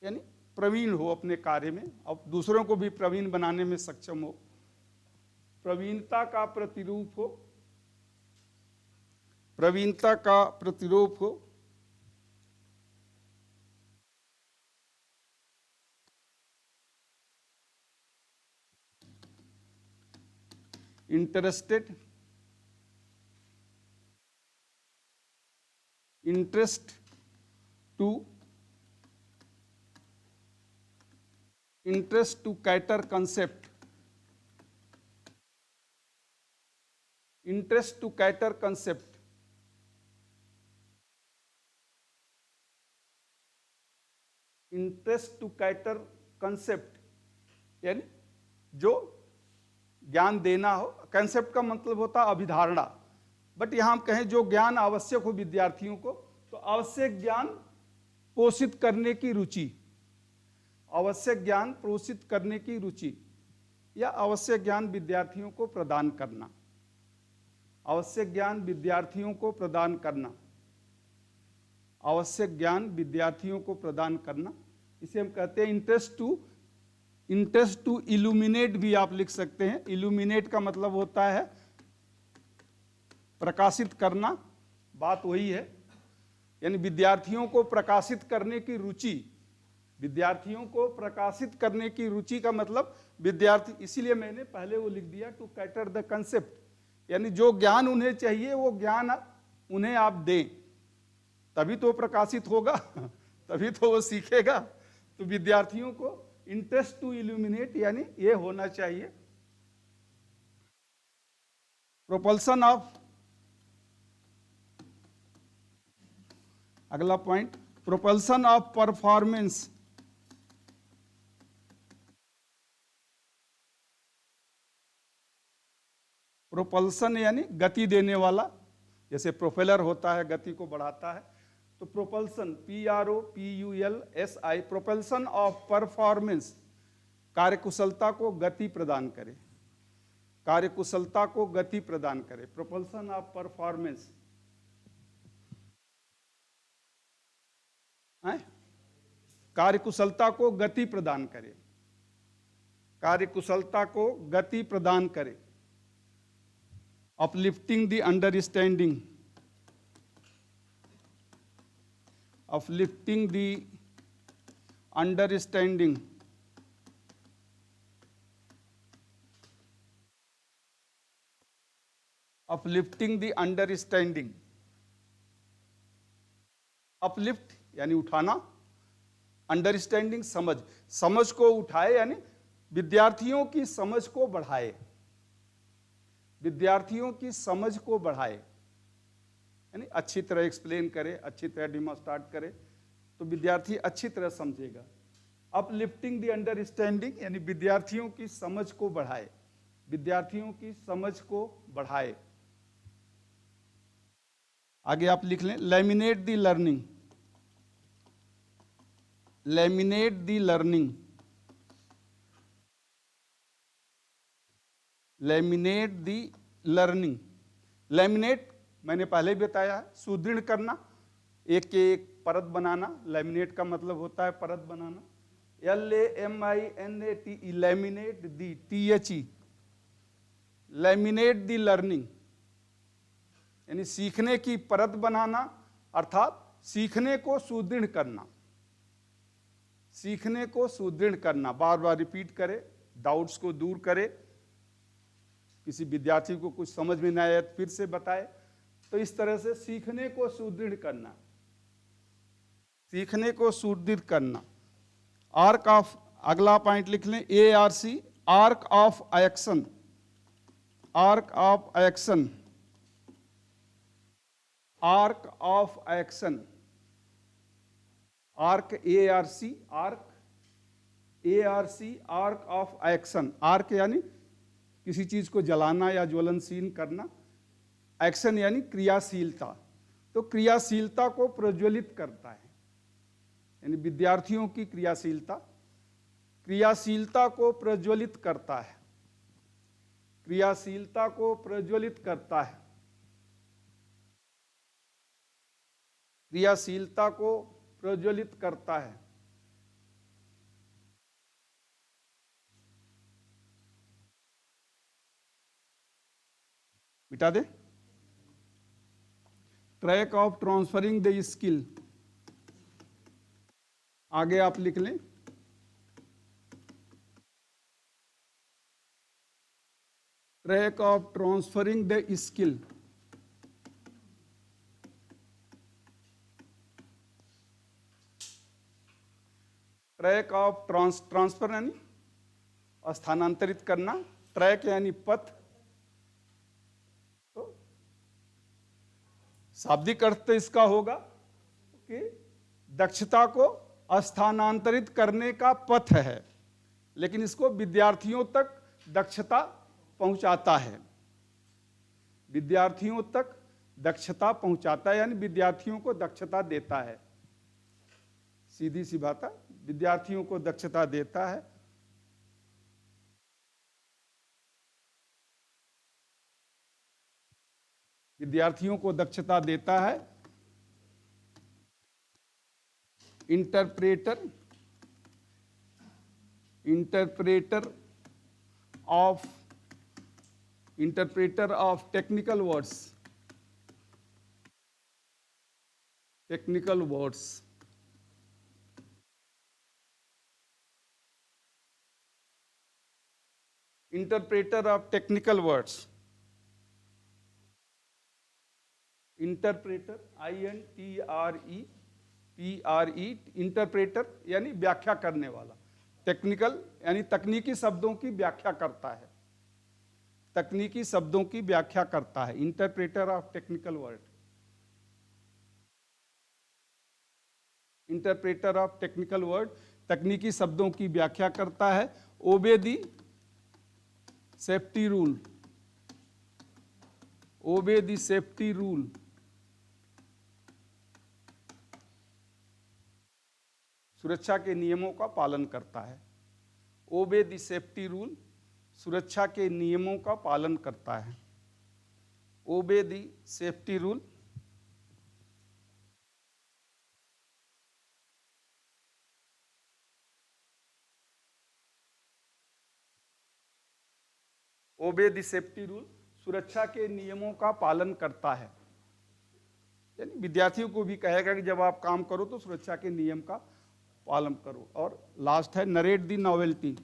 यानी प्रवीण हो अपने कार्य में, अब दूसरों को भी प्रवीण बनाने में सक्षम हो। प्रवीणता का प्रतिरूप हो, प्रवीणता का प्रतिरूप हो। Interested, interest to, interest to cater concept, interest to cater concept, interest to cater concept यानी जो ज्ञान देना हो। कंसेप्ट का मतलब होता है अभिधारणा, बट यहां हम कहें जो ज्ञान आवश्यक हो विद्यार्थियों को, तो आवश्यक ज्ञान पोषित करने की रुचि, आवश्यक ज्ञान पोषित करने की रुचि, या आवश्यक ज्ञान विद्यार्थियों को प्रदान करना, आवश्यक ज्ञान विद्यार्थियों को प्रदान करना, आवश्यक ज्ञान विद्यार्थियों को प्रदान करना। इसे हम कहते हैं इंटरेस्ट टू इल्यूमिनेट भी आप लिख सकते हैं। इल्यूमिनेट का मतलब होता है प्रकाशित करना, बात वही है, यानी विद्यार्थियों को प्रकाशित करने की रुचि, विद्यार्थियों को प्रकाशित करने की रुचि का मतलब विद्यार्थी, इसीलिए मैंने पहले वो लिख दिया टू कैटर द कंसेप्ट, यानी जो ज्ञान उन्हें चाहिए वो ज्ञान उन्हें आप दें, तभी तो प्रकाशित होगा, तभी तो वो सीखेगा। तो विद्यार्थियों को इंटरेस्ट टू इल्यूमिनेट यानी ये होना चाहिए। प्रोपल्सन ऑफ, अगला point, propulsion of performance. Propulsion यानी गति देने वाला, जैसे प्रोपेलर होता है गति को बढ़ाता है, तो propulsion PROPULSI, propulsion of performance, कार्यकुशलता को गति प्रदान करे, कार्यकुशलता को गति प्रदान करे, प्रोपल्सन ऑफ परफॉर्मेंस है, कार्यकुशलता को गति प्रदान करे, कार्यकुशलता को गति प्रदान करे। uplifting the understanding, uplifting the understanding, uplifting the understanding, uplift यानी उठाना, अंडरस्टैंडिंग समझ, समझ को उठाए यानी विद्यार्थियों की समझ को बढ़ाए, विद्यार्थियों की समझ को बढ़ाए यानी अच्छी तरह एक्सप्लेन करे, अच्छी तरह डिमॉन्स्ट्रेट करे तो विद्यार्थी अच्छी तरह समझेगा। अपलिफ्टिंग द अंडरस्टैंडिंग यानी विद्यार्थियों की समझ को बढ़ाए, विद्यार्थियों की समझ को बढ़ाए। आगे आप लिख लें, laminate the learning, laminate the learning, laminate the learning. Laminate मैंने पहले भी बताया है, सुदृढ़ करना, एक के एक परत बनाना, लैमिनेट का मतलब होता है परत बनाना। LAMINATE, laminate the, THE, laminate the learning यानी सीखने की परत बनाना, अर्थात सीखने को सुदृढ़ करना, सीखने को सुदृढ़ करना, बार बार रिपीट करे, डाउट्स को दूर करे, किसी विद्यार्थी को कुछ समझ में नहीं आया तो फिर से बताए, तो इस तरह से सीखने को सुदृढ़ करना, सीखने को सुदृढ़ करना। आर्क ऑफ, अगला पॉइंट लिख लें, ARC, arc of action, arc of action, arc of action, arc ARC, arc ARC, arc of action. Arc यानी किसी चीज को जलाना या ज्वलनशील करना, एक्शन यानी क्रियाशीलता, तो क्रियाशीलता को प्रज्वलित करता है यानी विद्यार्थियों की क्रियाशीलता, क्रियाशीलता को प्रज्वलित करता है, क्रियाशीलता को प्रज्वलित करता है, क्रियाशीलता को प्रज्वलित करता है। मिटा दे, track of transferring the skill, आगे आप लिख लें, track of transferring the skill, track of transfer यानी स्थानांतरित करना, ट्रैक यानी पथ, तो शाब्दिक अर्थ तो इसका होगा कि दक्षता को स्थानांतरित करने का पथ है, लेकिन इसको विद्यार्थियों तक दक्षता पहुंचाता है, विद्यार्थियों तक दक्षता पहुंचाता है यानी विद्यार्थियों को दक्षता देता है, सीधी सी बात है, विद्यार्थियों को दक्षता देता है। विद्यार्थियों को दक्षता देता है। Interpreter, interpreter of technical words, technical words, interpreter of technical words, interpreter INTREPRE, interpreter यानी व्याख्या करने वाला, टेक्निकल यानी तकनीकी शब्दों की व्याख्या करता है, तकनीकी शब्दों की व्याख्या करता है, interpreter of technical word, interpreter of technical word, तकनीकी शब्दों की व्याख्या करता है। ओबे दी सेफ्टी रूल, ओबे दी सेफ्टी रूल, सुरक्षा के नियमों का पालन करता है। ओबे दी सेफ्टी रूल, सुरक्षा के नियमों का पालन करता है। ओबे दी सेफ्टी रूल, ओबे दी सेफ्टी रूल, सुरक्षा के नियमों का पालन करता है। यानी विद्यार्थियों को भी कहेगा कि जब आप काम करो तो सुरक्षा के नियम का पालन करो। और लास्ट है नरेट दी नॉवेल्टी,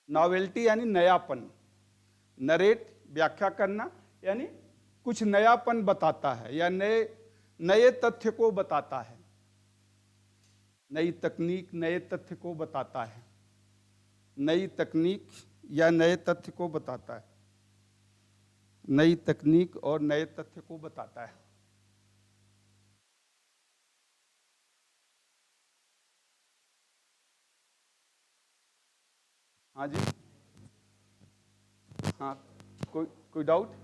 नॉवेल्टी यानी नयापन, नरेट व्याख्या करना यानी कुछ नयापन बताता है या नए तथ्य को बताता है, नई तकनीक नए तथ्य को बताता है, नई तकनीक या नए तथ्य को बताता है, नई तकनीक और नए तथ्य को बताता है। हाँ जी, हाँ, कोई डाउट?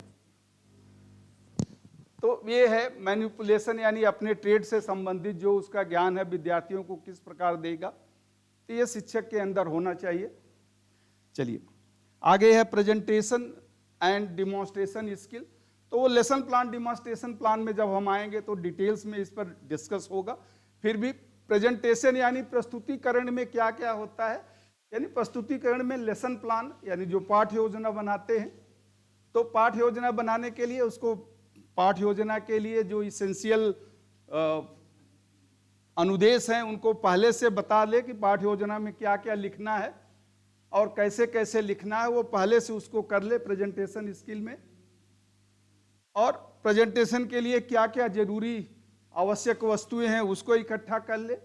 तो ये है मैनिपुलेशन, यानी अपने ट्रेड से संबंधित जो उसका ज्ञान है विद्यार्थियों को किस प्रकार देगा, तो ये शिक्षक के अंदर होना चाहिए। चलिए आगे है प्रेजेंटेशन एंड डिमॉन्स्ट्रेशन स्किल। तो वो लेसन प्लान डिमॉन्स्ट्रेशन प्लान में जब हम आएंगे तो डिटेल्स में इस पर डिस्कस होगा। फिर भी प्रेजेंटेशन यानी प्रस्तुतिकरण में क्या क्या होता है, यानी प्रस्तुतिकरण में लेसन प्लान यानी जो पाठ योजना बनाते हैं, तो पाठ योजना बनाने के लिए उसको पाठ योजना के लिए जो इसेंशियल अनुदेश हैं उनको पहले से बता ले कि पाठ योजना में क्या क्या लिखना है और कैसे कैसे लिखना है, वो पहले से उसको कर ले प्रेजेंटेशन स्किल में। और प्रेजेंटेशन के लिए क्या क्या जरूरी आवश्यक वस्तुएं हैं उसको इकट्ठा कर ले,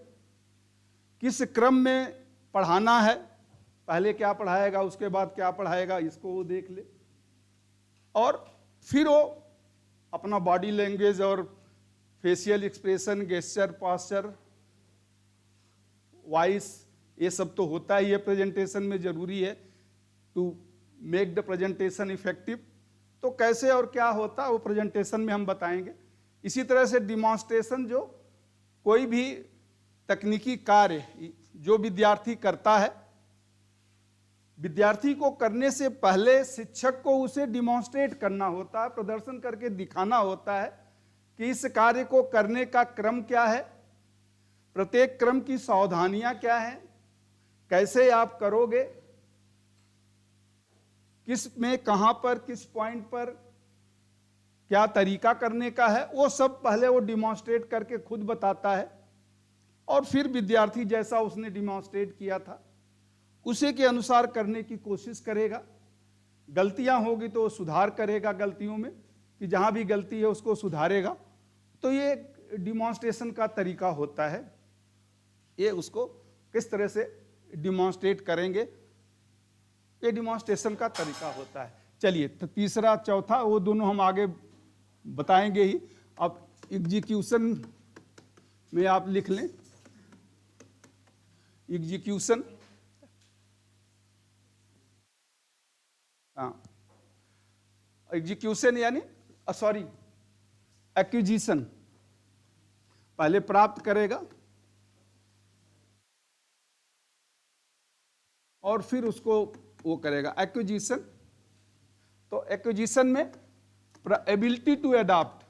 किस क्रम में पढ़ाना है, पहले क्या पढ़ाएगा उसके बाद क्या पढ़ाएगा, इसको वो देख ले। और फिर वो अपना बॉडी लैंग्वेज और facial expression, gesture, posture, voice, ये सब तो होता ही है प्रेजेंटेशन में, जरूरी है to make the presentation effective. तो कैसे और क्या होता है वो प्रेजेंटेशन में हम बताएंगे। इसी तरह से डिमॉन्स्ट्रेशन, जो कोई भी तकनीकी कार्य जो विद्यार्थी करता है, विद्यार्थी को करने से पहले शिक्षक को उसे डिमॉन्स्ट्रेट करना होता है, प्रदर्शन करके दिखाना होता है कि इस कार्य को करने का क्रम क्या है, प्रत्येक क्रम की सावधानियां क्या हैं, कैसे आप करोगे, किस में कहां पर किस पॉइंट पर क्या तरीका करने का है, वो सब पहले वो डिमॉन्स्ट्रेट करके खुद बताता है। और फिर विद्यार्थी जैसा उसने डिमॉन्स्ट्रेट किया था उसी के अनुसार करने की कोशिश करेगा। गलतियां होगी तो वो सुधार करेगा गलतियों में, कि जहां भी गलती है उसको सुधारेगा। तो ये डिमॉन्स्ट्रेशन का तरीका होता है, ये उसको किस तरह से डिमॉन्स्ट्रेट करेंगे, ये डिमॉन्स्ट्रेशन का तरीका होता है। चलिए तो तीसरा चौथा वो दोनों हम आगे बताएंगे ही। अब एग्जीक्यूशन में आप लिख लें, एग्जीक्यूशन, हाँ, एग्जीक्यूशन यानी सॉरी एक्विजिशन, पहले प्राप्त करेगा और फिर उसको वो करेगा एक्विजिशन। तो एक्विजिशन में एबिलिटी टू अडॉप्ट,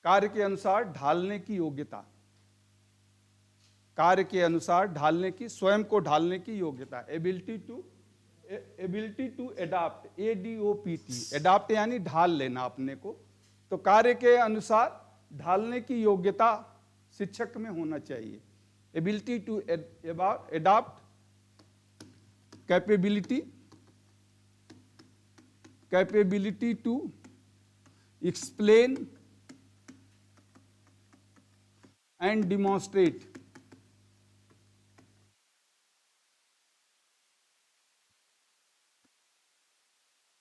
कार्य के अनुसार ढालने की योग्यता, कार्य के अनुसार ढालने की, स्वयं को ढालने की योग्यता, ability to adopt, ADOPT, adopt यानी ढाल लेना अपने को। तो कार्य के अनुसार ढालने की योग्यता शिक्षक में होना चाहिए। ability to adapt, capability to explain and demonstrate.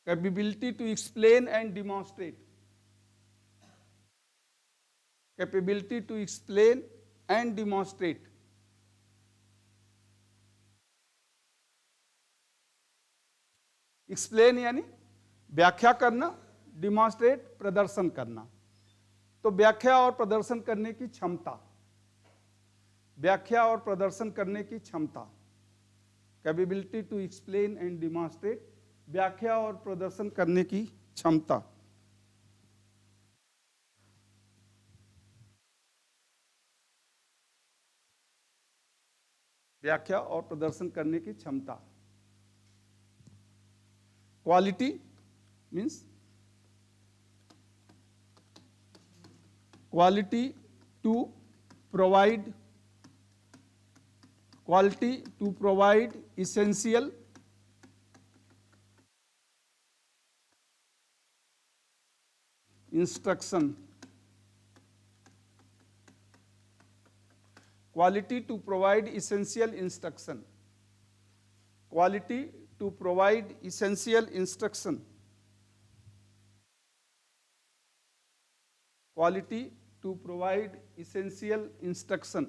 Capability to explain and demonstrate. Capability to explain and demonstrate. Explain यानी व्याख्या करना, डिमॉन्स्ट्रेट प्रदर्शन करना। तो व्याख्या और प्रदर्शन करने की क्षमता, व्याख्या और प्रदर्शन करने की क्षमता, capability to explain and demonstrate, व्याख्या और प्रदर्शन करने की क्षमता। व्याख्या और प्रदर्शन करने की क्षमता। Quality means quality to provide, quality to provide essential instruction, quality to provide essential instruction, quality to provide essential instruction, quality to provide essential instruction,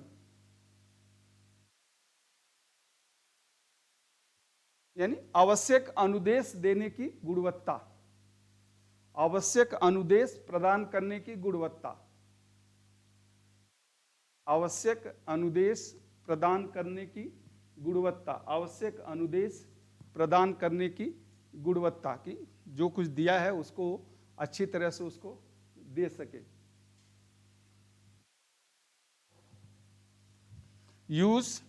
यानी आवश्यक अनुदेश देने की गुणवत्ता, आवश्यक अनुदेश प्रदान करने की गुणवत्ता, आवश्यक अनुदेश प्रदान करने की गुणवत्ता, आवश्यक अनुदेश प्रदान करने की गुणवत्ता की जो कुछ दिया है उसको अच्छी तरह से उसको दे सके। Use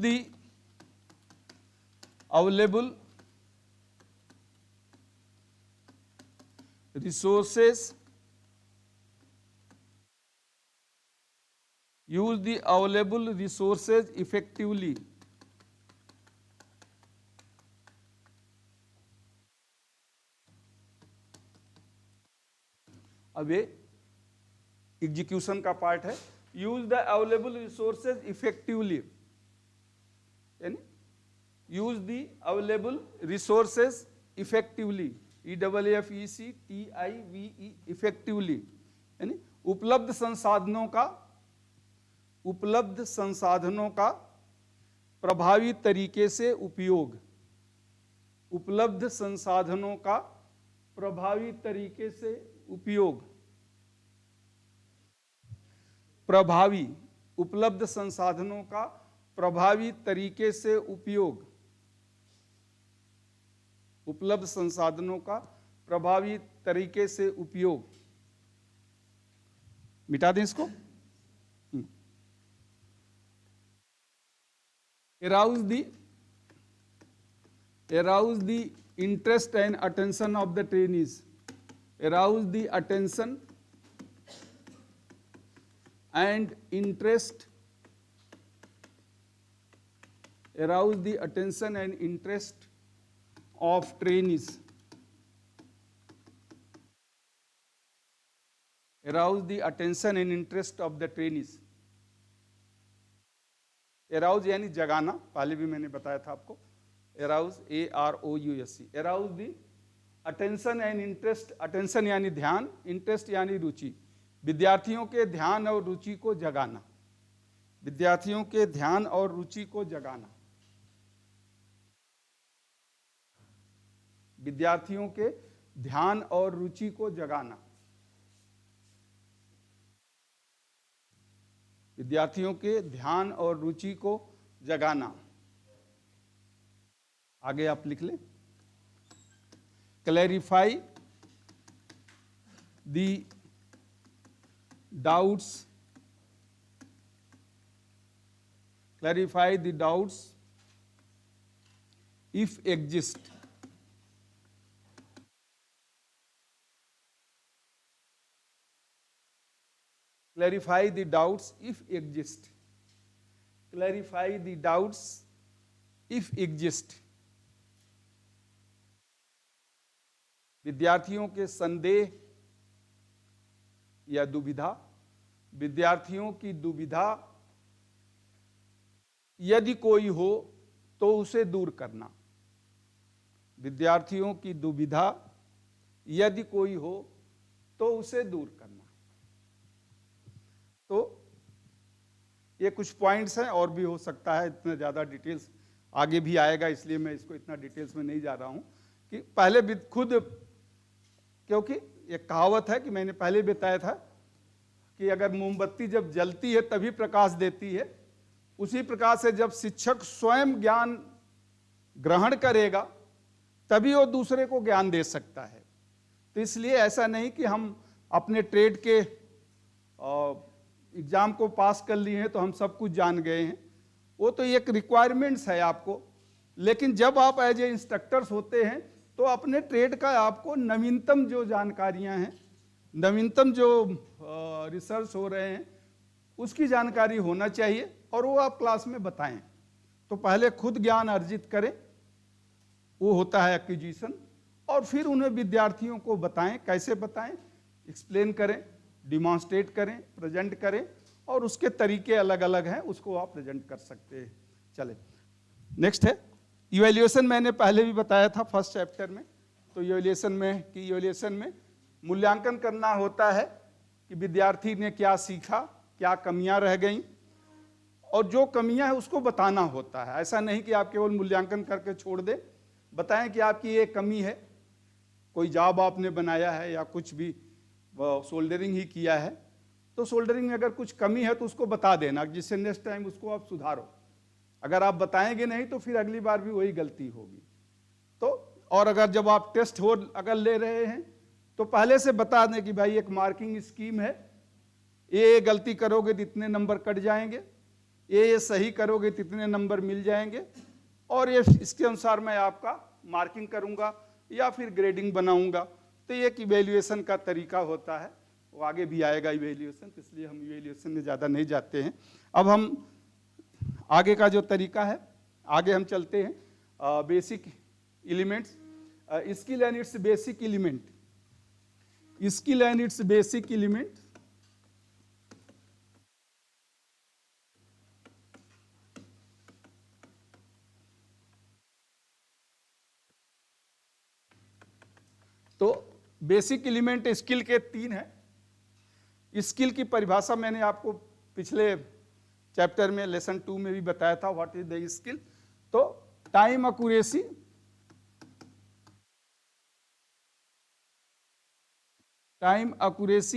the available resources, use the available resources effectively, अब ये एग्जीक्यूशन का पार्ट है। Use the available resources effectively, यानी use the available resources effectively, EAFECTIVE, effectively, यानी उपलब्ध संसाधनों का प्रभावी तरीके से उपयोग, उपलब्ध संसाधनों का प्रभावी तरीके से उपयोग, प्रभावी, उपलब्ध संसाधनों का प्रभावी तरीके से उपयोग, उपलब्ध संसाधनों का प्रभावी तरीके से उपयोग। मिटा दें इसको। arouse the interest and attention of the trainees, arouse the attention and interest, arouse the attention and interest of trainees, arouse the attention and interest of the trainees। arouse यानी जगाना, पहले भी मैंने बताया था आपको, arouse, AROUSE, arouse the attention and interest, attention यानी ध्यान, interest यानी रुचि, विद्यार्थियों के ध्यान और रुचि को जगाना, विद्यार्थियों के ध्यान और रुचि को जगाना, विद्यार्थियों के ध्यान और रुचि को जगाना, विद्यार्थियों के ध्यान और रुचि को जगाना। आगे आप लिख लें, clarify the doubts, clarify the doubts if exist, clarify the doubts if exist, clarify the doubts if exist। विद्यार्थियों के संदेह या दुविधा, विद्यार्थियों की दुविधा यदि कोई हो तो उसे दूर करना, विद्यार्थियों की दुविधा यदि कोई हो तो उसे दूर करना। तो ये कुछ पॉइंट्स हैं, और भी हो सकता है, इतना ज़्यादा डिटेल्स आगे भी आएगा, इसलिए मैं इसको इतना डिटेल्स में नहीं जा रहा हूं कि पहले भी खुद, क्योंकि एक कहावत है कि मैंने पहले बताया था कि अगर मोमबत्ती जब जलती है तभी प्रकाश देती है, उसी प्रकार से जब शिक्षक स्वयं ज्ञान ग्रहण करेगा तभी वो दूसरे को ज्ञान दे सकता है। तो इसलिए ऐसा नहीं कि हम अपने ट्रेड के एग्जाम को पास कर लिए हैं तो हम सब कुछ जान गए हैं, वो तो एक रिक्वायरमेंट्स है आपको। लेकिन जब आप एज ए इंस्ट्रक्टर्स होते हैं तो अपने ट्रेड का आपको नवीनतम जो जानकारियां हैं, नवीनतम जो रिसर्च हो रहे हैं उसकी जानकारी होना चाहिए और वो आप क्लास में बताएं। तो पहले खुद ज्ञान अर्जित करें, वो होता है एक्विजिशन, और फिर उन्हें विद्यार्थियों को बताएं। कैसे बताएं? एक्सप्लेन करें, डिमॉन्स्ट्रेट करें, प्रेजेंट करें, और उसके तरीके अलग अलग हैं, उसको आप प्रेजेंट कर सकते हैं। चले नेक्स्ट है इवैल्यूएशन। मैंने पहले भी बताया था फर्स्ट चैप्टर में। तो इवैल्यूएशन में मूल्यांकन करना होता है कि विद्यार्थी ने क्या सीखा, क्या कमियां रह गईं, और जो कमियां हैं उसको बताना होता है। ऐसा नहीं कि आप केवल मूल्यांकन करके छोड़ दें, बताएं कि आपकी ये कमी है, कोई जॉब आपने बनाया है या कुछ भी सोल्डरिंग ही किया है, तो सोल्डरिंग में अगर कुछ कमी है तो उसको बता देना, जिससे नेक्स्ट टाइम उसको आप सुधारो। अगर आप बताएंगे नहीं तो फिर अगली बार भी वही गलती होगी। तो और अगर जब आप टेस्ट हो अगर ले रहे हैं तो पहले से बता दें कि भाई एक मार्किंग स्कीम है, ये गलती करोगे तो इतने नंबर कट जाएंगे, ये सही करोगे तो इतने नंबर मिल जाएंगे, और ये इसके अनुसार मैं आपका मार्किंग करूंगा या फिर ग्रेडिंग बनाऊंगा। तो ये एक इवैल्यूएशन का तरीका होता है, वो आगे भी आएगा इवैल्यूएशन, इसलिए हम इवैल्यूएशन में ज़्यादा नहीं जाते हैं। अब हम आगे का जो तरीका है, आगे हम चलते हैं basic elements, skill and it's basic element. Skill and it's basic element. तो बेसिक एलिमेंट स्किल के 3 हैं। स्किल की परिभाषा मैंने आपको पिछले चैप्टर में लेसन 2 में भी बताया था, व्हाट इज द स्किल। तो टाइम एक्यूरेसी,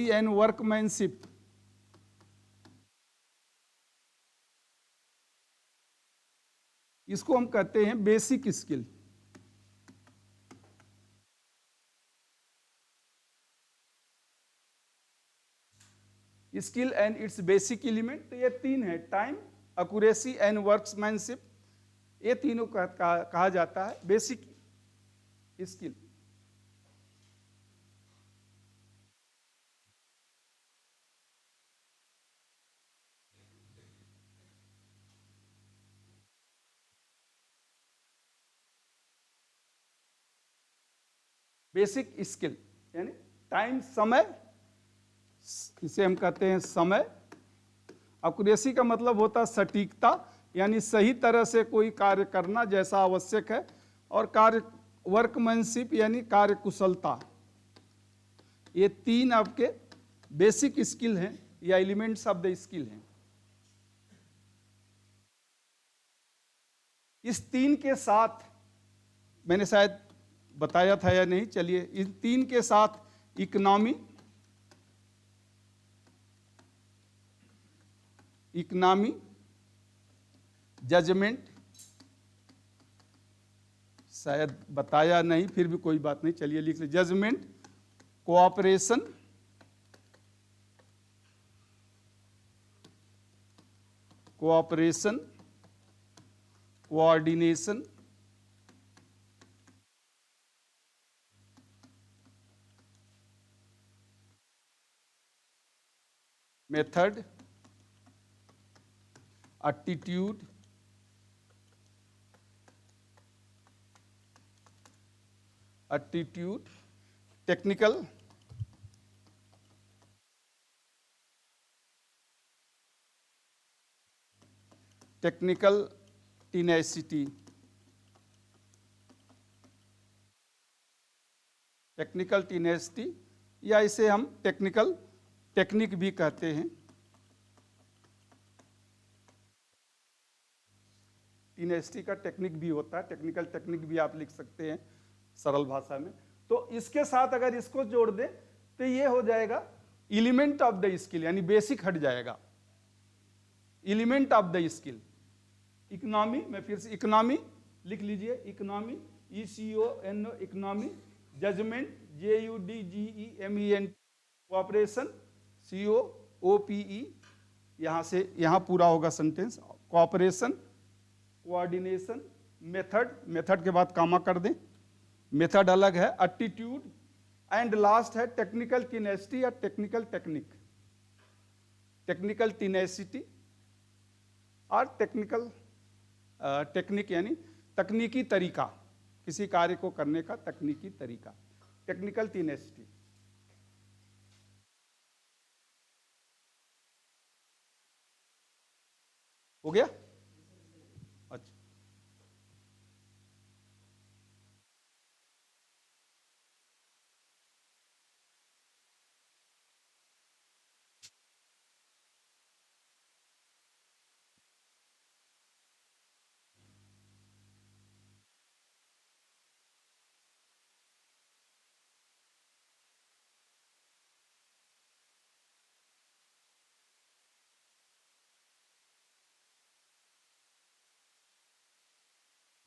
एंड वर्कमैनशिप। इसको हम कहते हैं basic skill. Skill and it's basic element. तो ये 3 है, टाइम, एक्यूरेसी एंड वर्कमैनशिप, ये तीनों कहा जाता है बेसिक स्किल। बेसिक स्किल यानी टाइम, समय, इसे हम कहते हैं समय। एक्यूरेसी का मतलब होता है सटीकता, यानी सही तरह से कोई कार्य करना जैसा आवश्यक है, और कार्य वर्कमैनशिप यानी कार्य कुशलता। ये 3 आपके बेसिक स्किल हैं या एलिमेंट्स ऑफ द स्किल हैं। इस 3 के साथ, मैंने शायद बताया था या नहीं, चलिए, इन 3 के साथ इकोनॉमी, जजमेंट, शायद बताया नहीं, फिर भी कोई बात नहीं, चलिए लिख लीजिए। Judgement, cooperation, coordination, method, aptitude, technical, tenacity, technical tenacity, या इसे हम टेक्निक भी कहते हैं। टेनेसिटी का टेक्निक भी होता है, टेक्निकल टेक्निक भी आप लिख सकते हैं सरल भाषा में। तो इसके साथ अगर इसको जोड़ दें तो ये हो जाएगा एलिमेंट ऑफ द स्किल, यानी बेसिक हट जाएगा, element of the skill. Economy में फिर से इकोनॉमी लिख लीजिए, economy, ECONO, economy, judgement, JUDGEMENT, cooperation, COOPE, यहां से यहां पूरा होगा सेंटेंस, कोऑपरेशन, कोऑर्डिनेशन, मेथड के बाद कामा कर दें, मेथड अलग है, एप्टीट्यूड, एंड लास्ट है टेक्निकल टेनेसिटी या टेक्निकल टेनेसिटी और टेक्निक यानी तकनीकी तरीका, किसी कार्य को करने का तकनीकी तरीका, टेक्निकल टेनेसिटी। हो गया? अच्छा,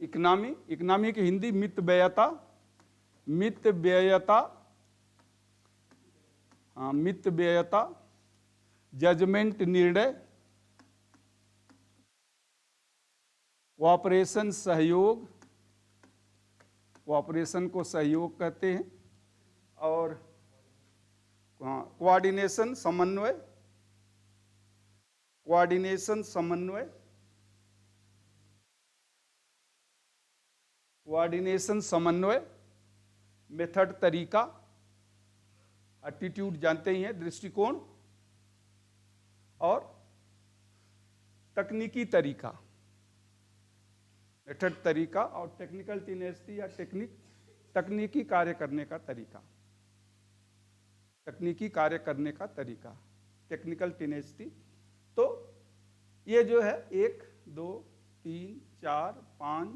इकोनॉमी की हिंदी मितव्ययता, मितव्ययता, जजमेंट निर्णय, कोऑपरेशन सहयोग, कोऑपरेशन को सहयोग कहते हैं, और कोऑर्डिनेशन समन्वय, मेथड तरीका, एप्टीट्यूड जानते ही हैं दृष्टिकोण, और तकनीकी तरीका, मेथड तरीका, और टेक्निकल टेनेसिटी या तकनीकी कार्य करने का तरीका, टेक्निकल टेनेसिटी। तो ये जो है 1 2 3 4 5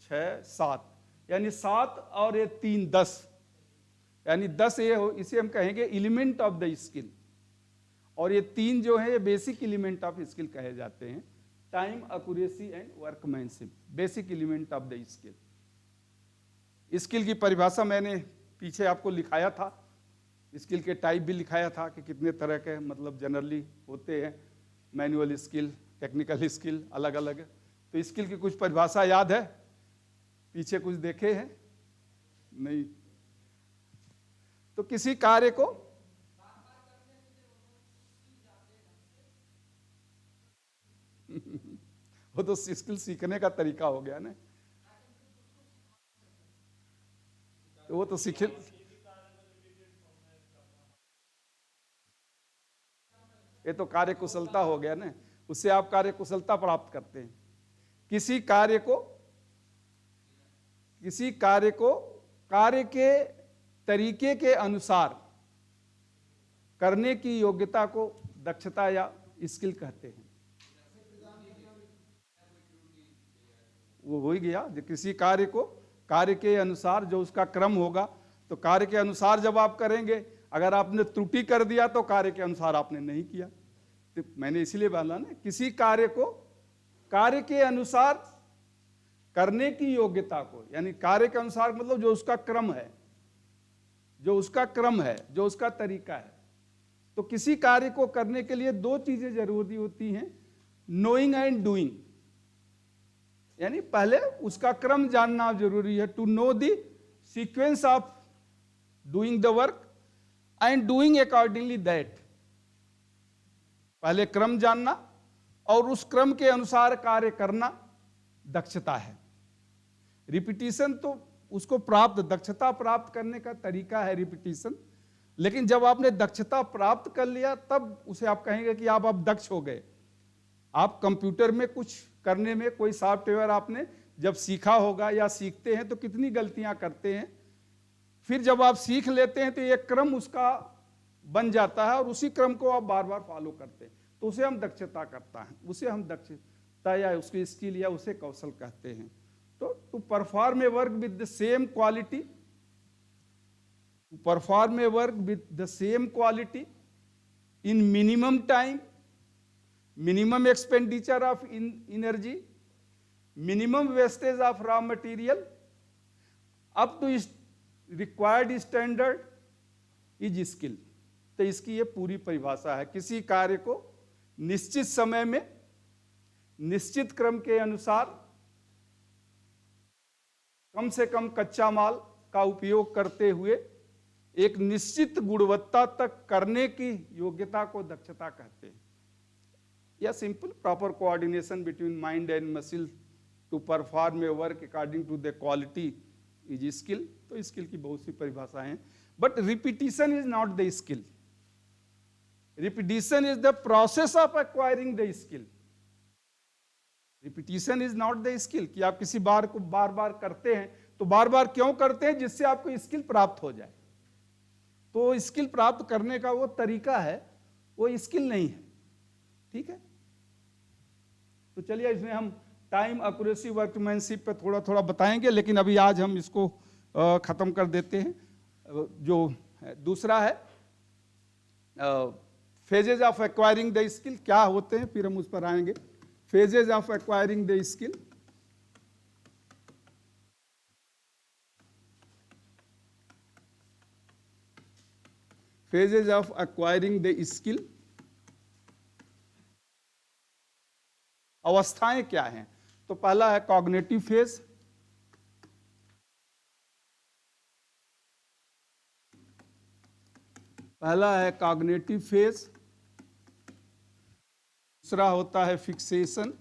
6 7, यानी 7 और ये 3 10, यानी 10 ये हो, इसे हम कहेंगे एलिमेंट ऑफ द स्किल, और ये 3 जो है ये बेसिक एलिमेंट ऑफ स्किल कहे जाते हैं, time, accuracy and workmanship, basic element of the skill. Skill की परिभाषा मैंने पीछे आपको लिखाया था, स्किल के टाइप भी लिखाया था कि कितने तरह के मतलब जनरली होते हैं, मैनुअल स्किल, टेक्निकल स्किल, अलग अलग। तो स्किल की कुछ परिभाषा याद है? पीछे कुछ देखे हैं? नहीं। तो किसी कार्य को वो तो स्किल सीखने का तरीका हो गया ना, तो वो तो सीखे, ये तो कार्य कुशलता हो गया ना, उससे आप कार्य कुशलता प्राप्त करते हैं। किसी कार्य को कार्य के तरीके के अनुसार करने की योग्यता को दक्षता या स्किल कहते हैं। वो हो ही गया, जो किसी कार्य को कार्य के अनुसार जो उसका क्रम होगा, तो कार्य के अनुसार जब आप करेंगे, अगर आपने त्रुटि कर दिया तो कार्य के अनुसार आपने नहीं किया। तो मैंने इसीलिए बोला ना, किसी कार्य को कार्य के अनुसार करने की योग्यता को, यानी कार्य के अनुसार मतलब जो उसका क्रम है, जो उसका तरीका है। तो किसी कार्य को करने के लिए 2 चीजें जरूरी होती हैं, नोइंग एंड डूइंग, यानी पहले उसका क्रम जानना जरूरी है, to know the sequence of doing the work and doing accordingly that, पहले क्रम जानना और उस क्रम के अनुसार कार्य करना दक्षता है। रिपीटिशन तो उसको दक्षता प्राप्त करने का तरीका है रिपीटिशन, लेकिन जब आपने दक्षता प्राप्त कर लिया तब उसे आप कहेंगे कि आप अब दक्ष हो गए। आप कंप्यूटर में कुछ करने में कोई सॉफ्टवेयर आपने जब सीखा होगा या सीखते हैं तो कितनी गलतियां करते हैं, फिर जब आप सीख लेते हैं तो एक क्रम उसका बन जाता है और उसी क्रम को आप बार बार फॉलो करते हैं, तो उसे हम दक्षता करता है, उसे हम दक्षता या उसकी स्किल या उसे कौशल कहते हैं। तो to perform a work with the same quality, to perform a work with the same quality in minimum time, minimum expenditure of energy, minimum wastage of raw material, up to required standard is skill। तो इसकी ये पूरी परिभाषा है। किसी कार्य को निश्चित समय में निश्चित क्रम के अनुसार कम से कम कच्चा माल का उपयोग करते हुए एक निश्चित गुणवत्ता तक करने की योग्यता को दक्षता कहते हैं। या simple proper coordination between mind and muscle to perform a work according to the quality is skill. तो स्किल की बहुत सी परिभाषाएं हैं, but repetition is not the skill. Repetition is the process of acquiring the skill. Repetition is not the skill कि आप किसी बार को बार बार करते हैं, तो बार बार क्यों करते हैं? जिससे आपको स्किल प्राप्त हो जाए। तो स्किल प्राप्त करने का वो तरीका है, वो स्किल नहीं है। ठीक है, तो चलिए इसमें हम टाइम एक्यूरेसी वर्कमैनशिप पे थोड़ा थोड़ा बताएंगे, लेकिन अभी आज हम इसको खत्म कर देते हैं। जो दूसरा है phases of acquiring the skill, क्या होते हैं, फिर हम उस पर आएंगे। Phases of acquiring the skill. Phases of acquiring the skill। अवस्थाएं क्या हैं? तो पहला है कॉग्निटिव फेज, दूसरा होता है फिक्सेशन,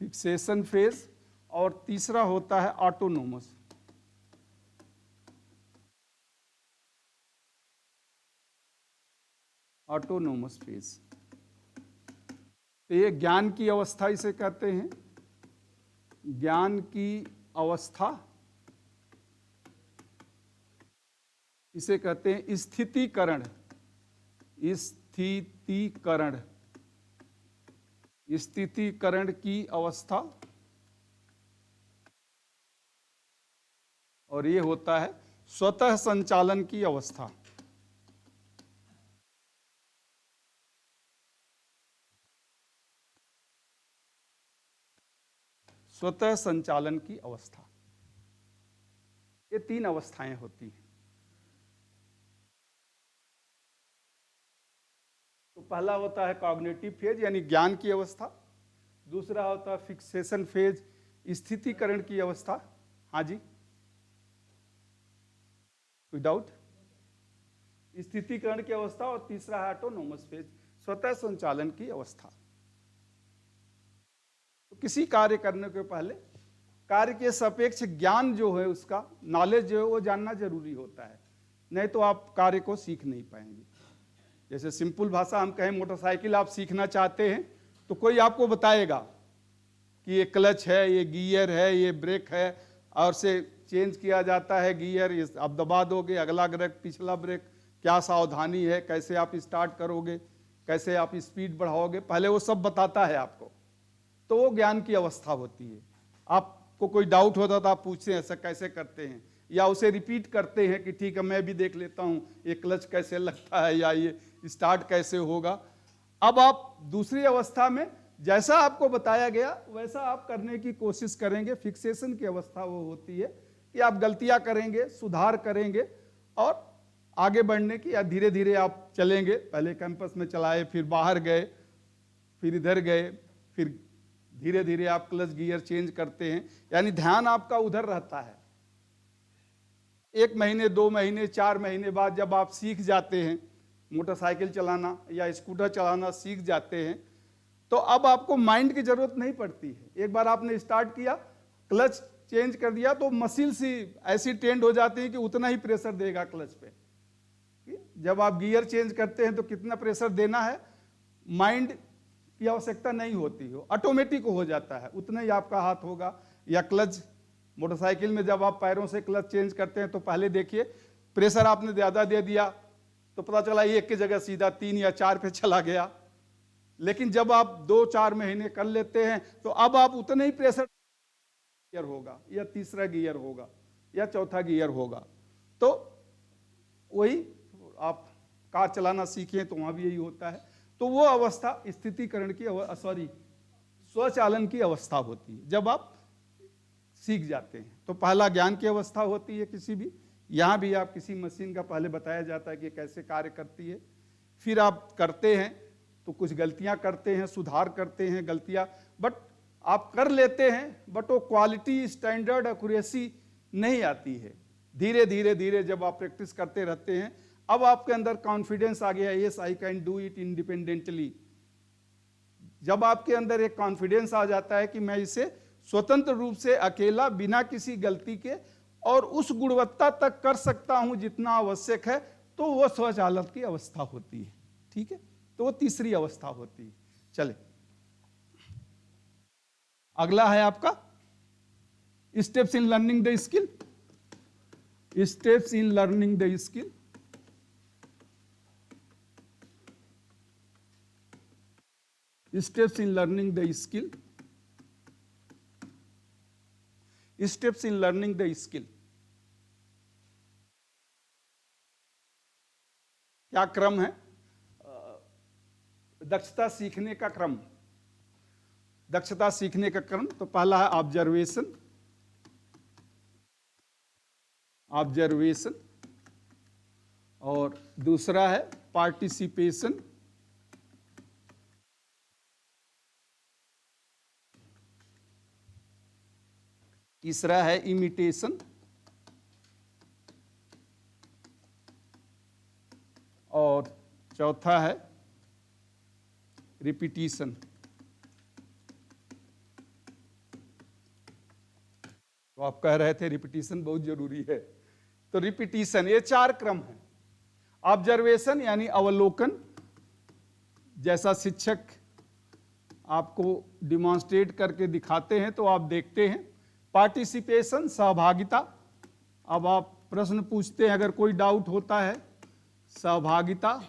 फिक्सेशन फेज, और तीसरा होता है ऑटोनोमस। फेज। तो ये ज्ञान की अवस्था इसे कहते हैं। ज्ञान की अवस्था इसे कहते हैं स्थितीकरण। स्थितीकरण की अवस्था, और ये होता है स्वतः संचालन की अवस्था। स्वतः संचालन की अवस्था, ये तीन अवस्थाएं होती हैं। तो पहला होता है कॉग्निटिव फेज यानी ज्ञान की अवस्था, दूसरा होता है फिक्सेशन फेज स्थितीकरण की अवस्था। हाँ जी, कोई डाउट? स्थितीकरण की अवस्था, और तीसरा है ऑटोनोमस फेज स्वतः संचालन की अवस्था। तो किसी कार्य करने के पहले कार्य के सापेक्ष ज्ञान जो है, उसका नॉलेज जो है वो जानना जरूरी होता है, नहीं तो आप कार्य को सीख नहीं पाएंगे। जैसे सिंपल भाषा हम कहें, मोटरसाइकिल आप सीखना चाहते हैं तो कोई आपको बताएगा कि ये क्लच है, ये गियर है, ये ब्रेक है, और से चेंज किया जाता है गियर, आप दबा दोगे, अगला ब्रेक, पिछला ब्रेक, क्या सावधानी है, कैसे आप स्टार्ट करोगे, कैसे आप स्पीड बढ़ाओगे, पहले वो सब बताता है आपको। तो वो ज्ञान की अवस्था होती है। आपको कोई डाउट होता तो आप पूछते हैं ऐसा कैसे करते हैं, या उसे रिपीट करते हैं कि ठीक है मैं भी देख लेता हूँ ये क्लच कैसे लगता है या ये स्टार्ट कैसे होगा। अब आप दूसरी अवस्था में जैसा आपको बताया गया वैसा आप करने की कोशिश करेंगे। फिक्सेशन की अवस्था वो होती है कि आप गलतियां करेंगे, सुधार करेंगे और आगे बढ़ने की, या धीरे धीरे आप चलेंगे, पहले कैंपस में चलाए, फिर बाहर गए, फिर इधर गए, फिर धीरे धीरे आप क्लच गियर चेंज करते हैं, यानी ध्यान आपका उधर रहता है। 1 महीने 2 महीने 4 महीने बाद जब आप सीख जाते हैं, मोटरसाइकिल चलाना या स्कूटर चलाना सीख जाते हैं, तो अब आपको माइंड की जरूरत नहीं पड़ती है। एक बार आपने स्टार्ट किया, क्लच चेंज कर दिया, तो मसिल सी ऐसी ट्रेंड हो जाती है कि उतना ही प्रेशर देगा क्लच पे। जब आप गियर चेंज करते हैं तो कितना प्रेशर देना है, माइंड की आवश्यकता नहीं होती हो, ऑटोमेटिक हो जाता है, उतना ही आपका हाथ होगा। या क्लच मोटरसाइकिल में जब आप पैरों से क्लच चेंज करते हैं तो पहले देखिए प्रेशर आपने ज़्यादा दे दिया तो पता चला 1 की जगह सीधा 3 या 4 पे चला गया। लेकिन जब आप 2-4 महीने कर लेते हैं तो अब आप उतने ही प्रेशर गियर होगा, या तीसरा गियर होगा, या चौथा गियर होगा। तो वही आप कार चलाना सीखें तो वहाँ भी यही होता है। तो वो अवस्था स्थितिकरण की स्वचालन की अवस्था होती है जब आप सीख जाते हैं। तो पहला ज्ञान की अवस्था होती है किसी भी, यहाँ भी आप किसी मशीन का पहले बताया जाता है कि कैसे कार्य करती है। फिर आप करते हैं तो कुछ गलतियाँ करते हैं, सुधार करते हैं गलतियाँ, बट आप कर लेते हैं, बट वो क्वालिटी स्टैंडर्ड एक्यूरेसी नहीं आती है। धीरे धीरे धीरे जब आप प्रैक्टिस करते रहते हैं, अब आपके अंदर कॉन्फिडेंस आ गया, yes I can do it independently. जब आपके अंदर एक कॉन्फिडेंस आ जाता है कि मैं इसे स्वतंत्र रूप से अकेला बिना किसी गलती के और उस गुणवत्ता तक कर सकता हूं जितना आवश्यक है, तो वो स्वचालन की अवस्था होती है। ठीक है, तो वो तीसरी अवस्था होती है। चले, अगला है आपका steps in learning the skill. Steps in learning the skill. Steps in learning the skill. Steps in learning the skill. क्या क्रम है? दक्षता सीखने का क्रम। दक्षता सीखने का क्रम, तो पहला है ऑब्जर्वेशन। ऑब्जर्वेशन, और दूसरा है पार्टिसिपेशन, तीसरा है इमिटेशन, और चौथा है रिपीटिशन। तो आप कह रहे थे रिपीटिशन बहुत जरूरी है, तो रिपीटिशन, ये 4 क्रम है। ऑब्जर्वेशन यानी अवलोकन, जैसा शिक्षक आपको डिमॉन्स्ट्रेट करके दिखाते हैं तो आप देखते हैं। पार्टिसिपेशन, सहभागिता, अब आप प्रश्न पूछते हैं अगर कोई डाउट होता है, सहभागिता।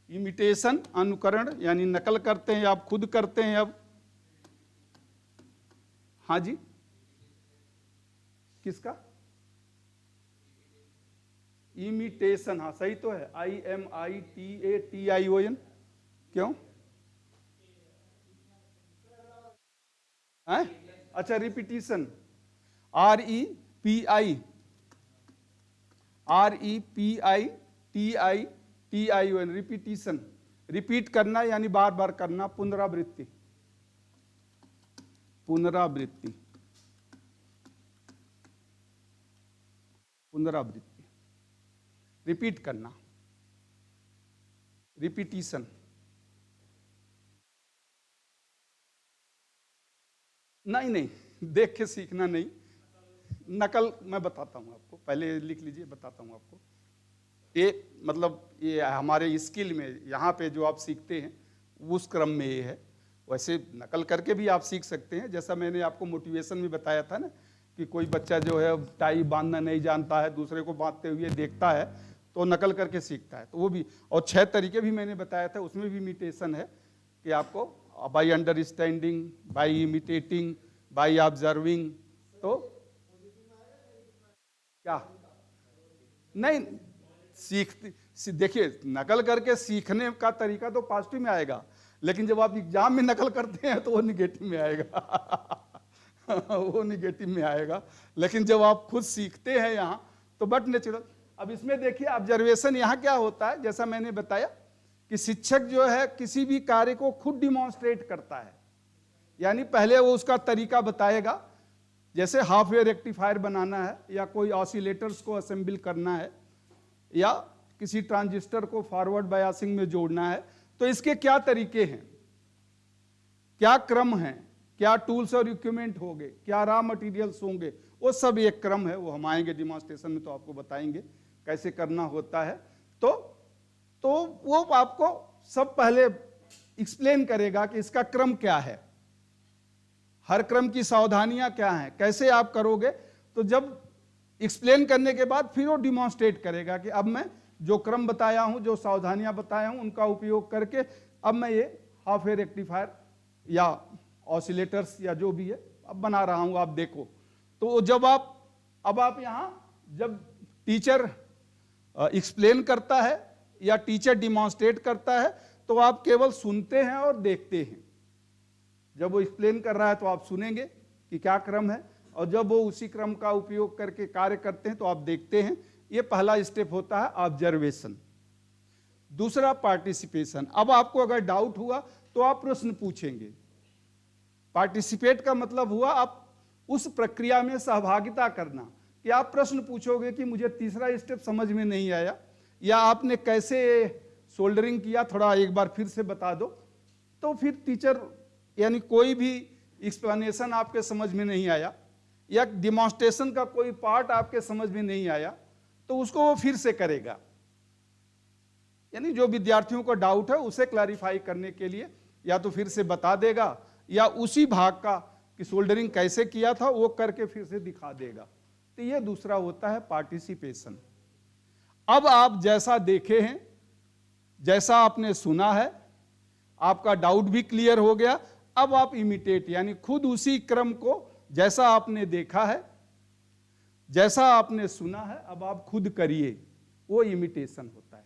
इमिटेशन, अनुकरण यानी नकल करते हैं, आप खुद करते हैं। अब हाँ जी, किसका? इमिटेशन, हाँ सही तो है, IMITATION। क्यों है? अच्छा, रिपीटिशन, REPITION, रिपीटिशन, रिपीट करना यानी बार बार करना, पुनरावृत्ति। पुनरावृत्ति, पुनरावृत्ति, रिपीट करना, रिपीटिशन। नहीं नहीं, देख के सीखना नहीं, नकल मैं बताता हूँ आपको, पहले लिख लीजिए, बताता हूँ आपको। ये मतलब ये हमारे स्किल में यहाँ पे जो आप सीखते हैं उस क्रम में ये है। वैसे नकल करके भी आप सीख सकते हैं, जैसा मैंने आपको मोटिवेशन में बताया था ना कि कोई बच्चा जो है टाई बांधना नहीं जानता है, दूसरे को बांधते हुए देखता है तो नकल करके सीखता है, तो वो भी। और 6 तरीके भी मैंने बताया था, उसमें भी इमिटेशन है कि आपको by understanding, by imitating, by observing. तो क्या नहीं, देखिए नकल करके सीखने का तरीका तो पॉजिटिव में आएगा, लेकिन जब आप एग्जाम में नकल करते हैं तो वो निगेटिव में आएगा वो निगेटिव में आएगा। लेकिन जब आप खुद सीखते हैं यहाँ तो बट नेचुरल। अब इसमें देखिए ऑब्जर्वेशन, यहाँ क्या होता है, जैसा मैंने बताया कि शिक्षक जो है किसी भी कार्य को खुद डिमॉन्स्ट्रेट करता है, यानी पहले वो उसका तरीका बताएगा, जैसे हाफ वेव रेक्टिफायर बनाना है या कोई ऑसिलेटर्स को असेंबल करना है या किसी ट्रांजिस्टर को फॉरवर्ड बायसिंग में जोड़ना है, तो इसके क्या तरीके हैं, क्या क्रम है, क्या टूल्स और इक्विपमेंट होंगे, क्या रॉ मटेरियल्स होंगे, वो सब एक क्रम है। वो हम आएंगे डिमॉन्स्ट्रेशन में तो आपको बताएंगे कैसे करना होता है। तो वो आपको सब पहले एक्सप्लेन करेगा कि इसका क्रम क्या है, हर क्रम की सावधानियां क्या हैं, कैसे आप करोगे। तो जब एक्सप्लेन करने के बाद फिर वो डिमॉन्स्ट्रेट करेगा कि अब मैं जो क्रम बताया हूं, जो सावधानियां बताया हूं, उनका उपयोग करके अब मैं ये हाफ वेव रेक्टिफायर या ऑसिलेटर्स या जो भी है अब बना रहा हूं, आप देखो। तो जब आप यहां जब टीचर एक्सप्लेन करता है या टीचर डिमॉन्स्ट्रेट करता है तो आप केवल सुनते हैं और देखते हैं। जब वो एक्सप्लेन कर रहा है तो आप सुनेंगे कि क्या क्रम है, और जब वो उसी क्रम का उपयोग करके कार्य करते हैं तो आप देखते हैं। ये पहला स्टेप होता है ऑब्जर्वेशन। दूसरा पार्टिसिपेशन। अब आपको अगर डाउट हुआ तो आप प्रश्न पूछेंगे। पार्टिसिपेट का मतलब हुआ आप उस प्रक्रिया में सहभागिता करना, कि आप प्रश्न पूछोगे कि मुझे तीसरा स्टेप समझ में नहीं आया, या आपने कैसे सोल्डरिंग किया थोड़ा एक बार फिर से बता दो। तो फिर टीचर यानी कोई भी एक्सप्लेनेशन आपके समझ में नहीं आया या डिमॉन्स्ट्रेशन का कोई पार्ट आपके समझ में नहीं आया तो उसको वो फिर से करेगा। यानी जो विद्यार्थियों को डाउट है उसे क्लैरिफाई करने के लिए या तो फिर से बता देगा या उसी भाग का कि सोल्डरिंग कैसे किया था वो करके फिर से दिखा देगा। तो ये दूसरा होता है पार्टिसिपेशन। अब आप जैसा देखे हैं, जैसा आपने सुना है, आपका डाउट भी क्लियर हो गया। अब आप इमिटेट यानी खुद उसी क्रम को जैसा आपने देखा है, जैसा आपने सुना है, अब आप खुद करिए। वो इमिटेशन होता है।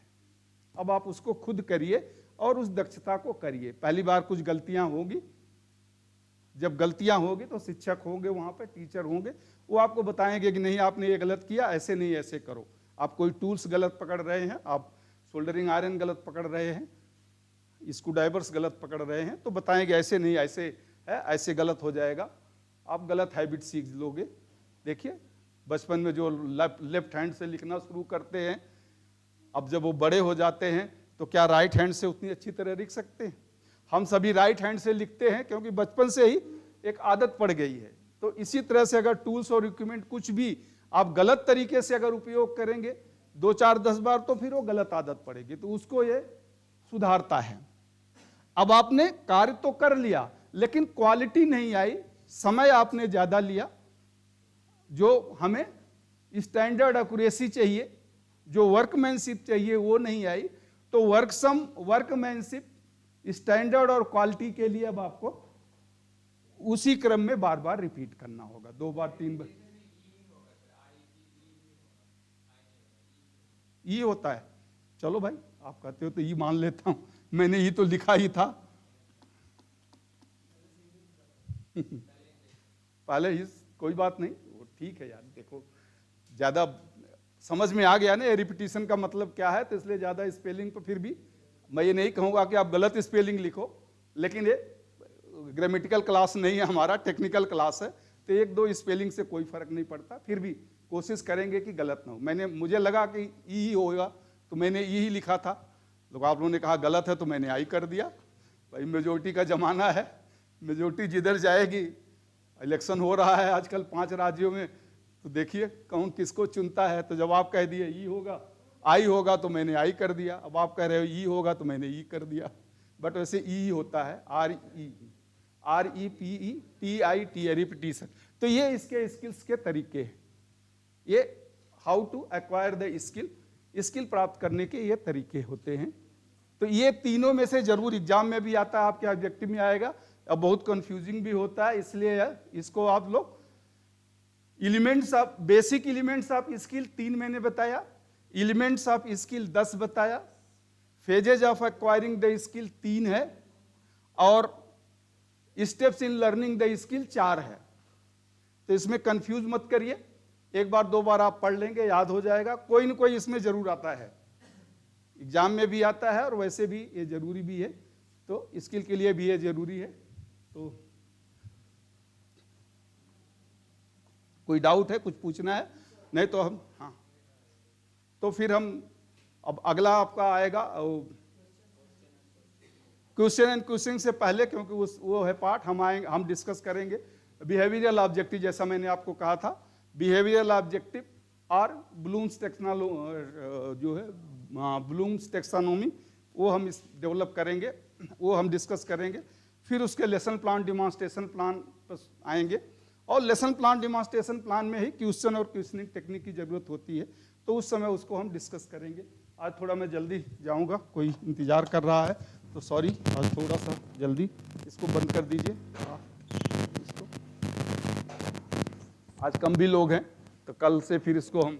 अब आप उसको खुद करिए और उस दक्षता को करिए। पहली बार कुछ गलतियां होगी, जब गलतियां होगी तो शिक्षक होंगे वहां पे, टीचर होंगे, वो आपको बताएंगे कि नहीं आपने ये गलत किया, ऐसे नहीं ऐसे करो। आप कोई टूल्स गलत पकड़ रहे हैं, आप सोल्डरिंग आयरन गलत पकड़ रहे हैं, स्क्रू ड्राइवर्स गलत पकड़ रहे हैं, तो बताएंगे ऐसे नहीं ऐसे है, ऐसे गलत हो जाएगा, आप गलत हैबिट सीख लोगे। देखिए बचपन में जो लेफ्ट हैंड से लिखना शुरू करते हैं, अब जब वो बड़े हो जाते हैं तो क्या राइट हैंड से उतनी अच्छी तरह लिख सकते हैं? हम सभी राइट हैंड से लिखते हैं क्योंकि बचपन से ही एक आदत पड़ गई है। तो इसी तरह से अगर टूल्स और इक्विपमेंट कुछ भी आप गलत तरीके से अगर उपयोग करेंगे 2 4 10 बार तो फिर वो गलत आदत पड़ेगी, तो उसको ये सुधारता है। अब आपने कार्य तो कर लिया लेकिन क्वालिटी नहीं आई, समय आपने ज्यादा लिया, जो हमें स्टैंडर्ड एक्यूरेसी चाहिए, जो वर्कमैनशिप चाहिए वो नहीं आई। तो वर्कमैनशिप, स्टैंडर्ड और क्वालिटी के लिए अब आपको उसी क्रम में बार बार रिपीट करना होगा, 2 बार 3 बार। ये होता है, चलो भाई आप कहते हो तो ये मान लेता हूं, मैंने ये तो लिखा ही था पहले ही, कोई बात नहीं, वो ठीक है यार। देखो ज्यादा समझ में आ गया ना रिपीटिशन का मतलब क्या है, तो इसलिए ज्यादा स्पेलिंग तो फिर भी मैं ये नहीं कहूंगा कि आप गलत स्पेलिंग लिखो, लेकिन ये ग्रामेटिकल क्लास नहीं है हमारा, टेक्निकल क्लास है, तो 1-2 स्पेलिंग से कोई फर्क नहीं पड़ता, फिर भी कोशिश करेंगे कि गलत ना हो। मुझे लगा कि ई ही होगा तो मैंने ई ही लिखा था, लोग आप लोगों ने कहा गलत है तो मैंने आई कर दिया। भाई मेजोरिटी का जमाना है, मेजोरिटी जिधर जाएगी, इलेक्शन हो रहा है आजकल 5 राज्यों में, तो देखिए कौन किसको चुनता है। तो जब आप कह दिए ई होगा, आई होगा तो मैंने आई कर दिया, अब आप कह रहे हो ई होगा तो मैंने ई कर दिया, बट वैसे ई होता है, REPETIT रिपीटिशन। तो ये इसके स्किल्स के तरीके हैं, ये how to acquire the skill प्राप्त करने के ये तरीके होते हैं। तो ये तीनों में से जरूर एग्जाम में भी आता है, आपके ऑब्जेक्टिव में आएगा, अब बहुत कंफ्यूजिंग भी होता है, इसलिए इसको आप लोग elements of basic elements of skill 3 मैंने बताया, एलिमेंट्स ऑफ स्किल 10 बताया, phases of acquiring the skill 3 है, और steps in learning the skill 4 है। तो इसमें कंफ्यूज मत करिए, 1 बार 2 बार आप पढ़ लेंगे याद हो जाएगा, कोई न कोई इसमें जरूर आता है। एग्जाम में भी आता है और वैसे भी ये जरूरी भी है, तो स्किल के लिए भी ये जरूरी है। तो कोई डाउट है, कुछ पूछना है? नहीं तो हम, हाँ, तो फिर हम अब अगला आपका आएगा क्वेश्चन एंड क्वेश्चन से पहले, क्योंकि वो है पार्ट हम डिस्कस करेंगे बिहेवियरल ऑब्जेक्टिव। जैसा मैंने आपको कहा था, बिहेवियरल ऑब्जेक्टिव और ब्लूम्स जो है ब्लूम्स टेक्सानोमी, वो हम डेवलप करेंगे, वो हम डिस्कस करेंगे। फिर उसके लेसन प्लान डिमॉन्स्ट्रेशन प्लान पर आएंगे, और लेसन प्लान डिमॉन्स्ट्रेशन प्लान में ही क्वेश्चन और क्वेश्चनिंग टेक्निक की जरूरत होती है, तो उस समय उसको हम डिस्कस करेंगे। आज थोड़ा मैं जल्दी जाऊंगा, कोई इंतजार कर रहा है तो सॉरी, आज थोड़ा सा जल्दी। इसको बंद कर दीजिए। इसको आज कम भी लोग हैं, तो कल से फिर इसको हम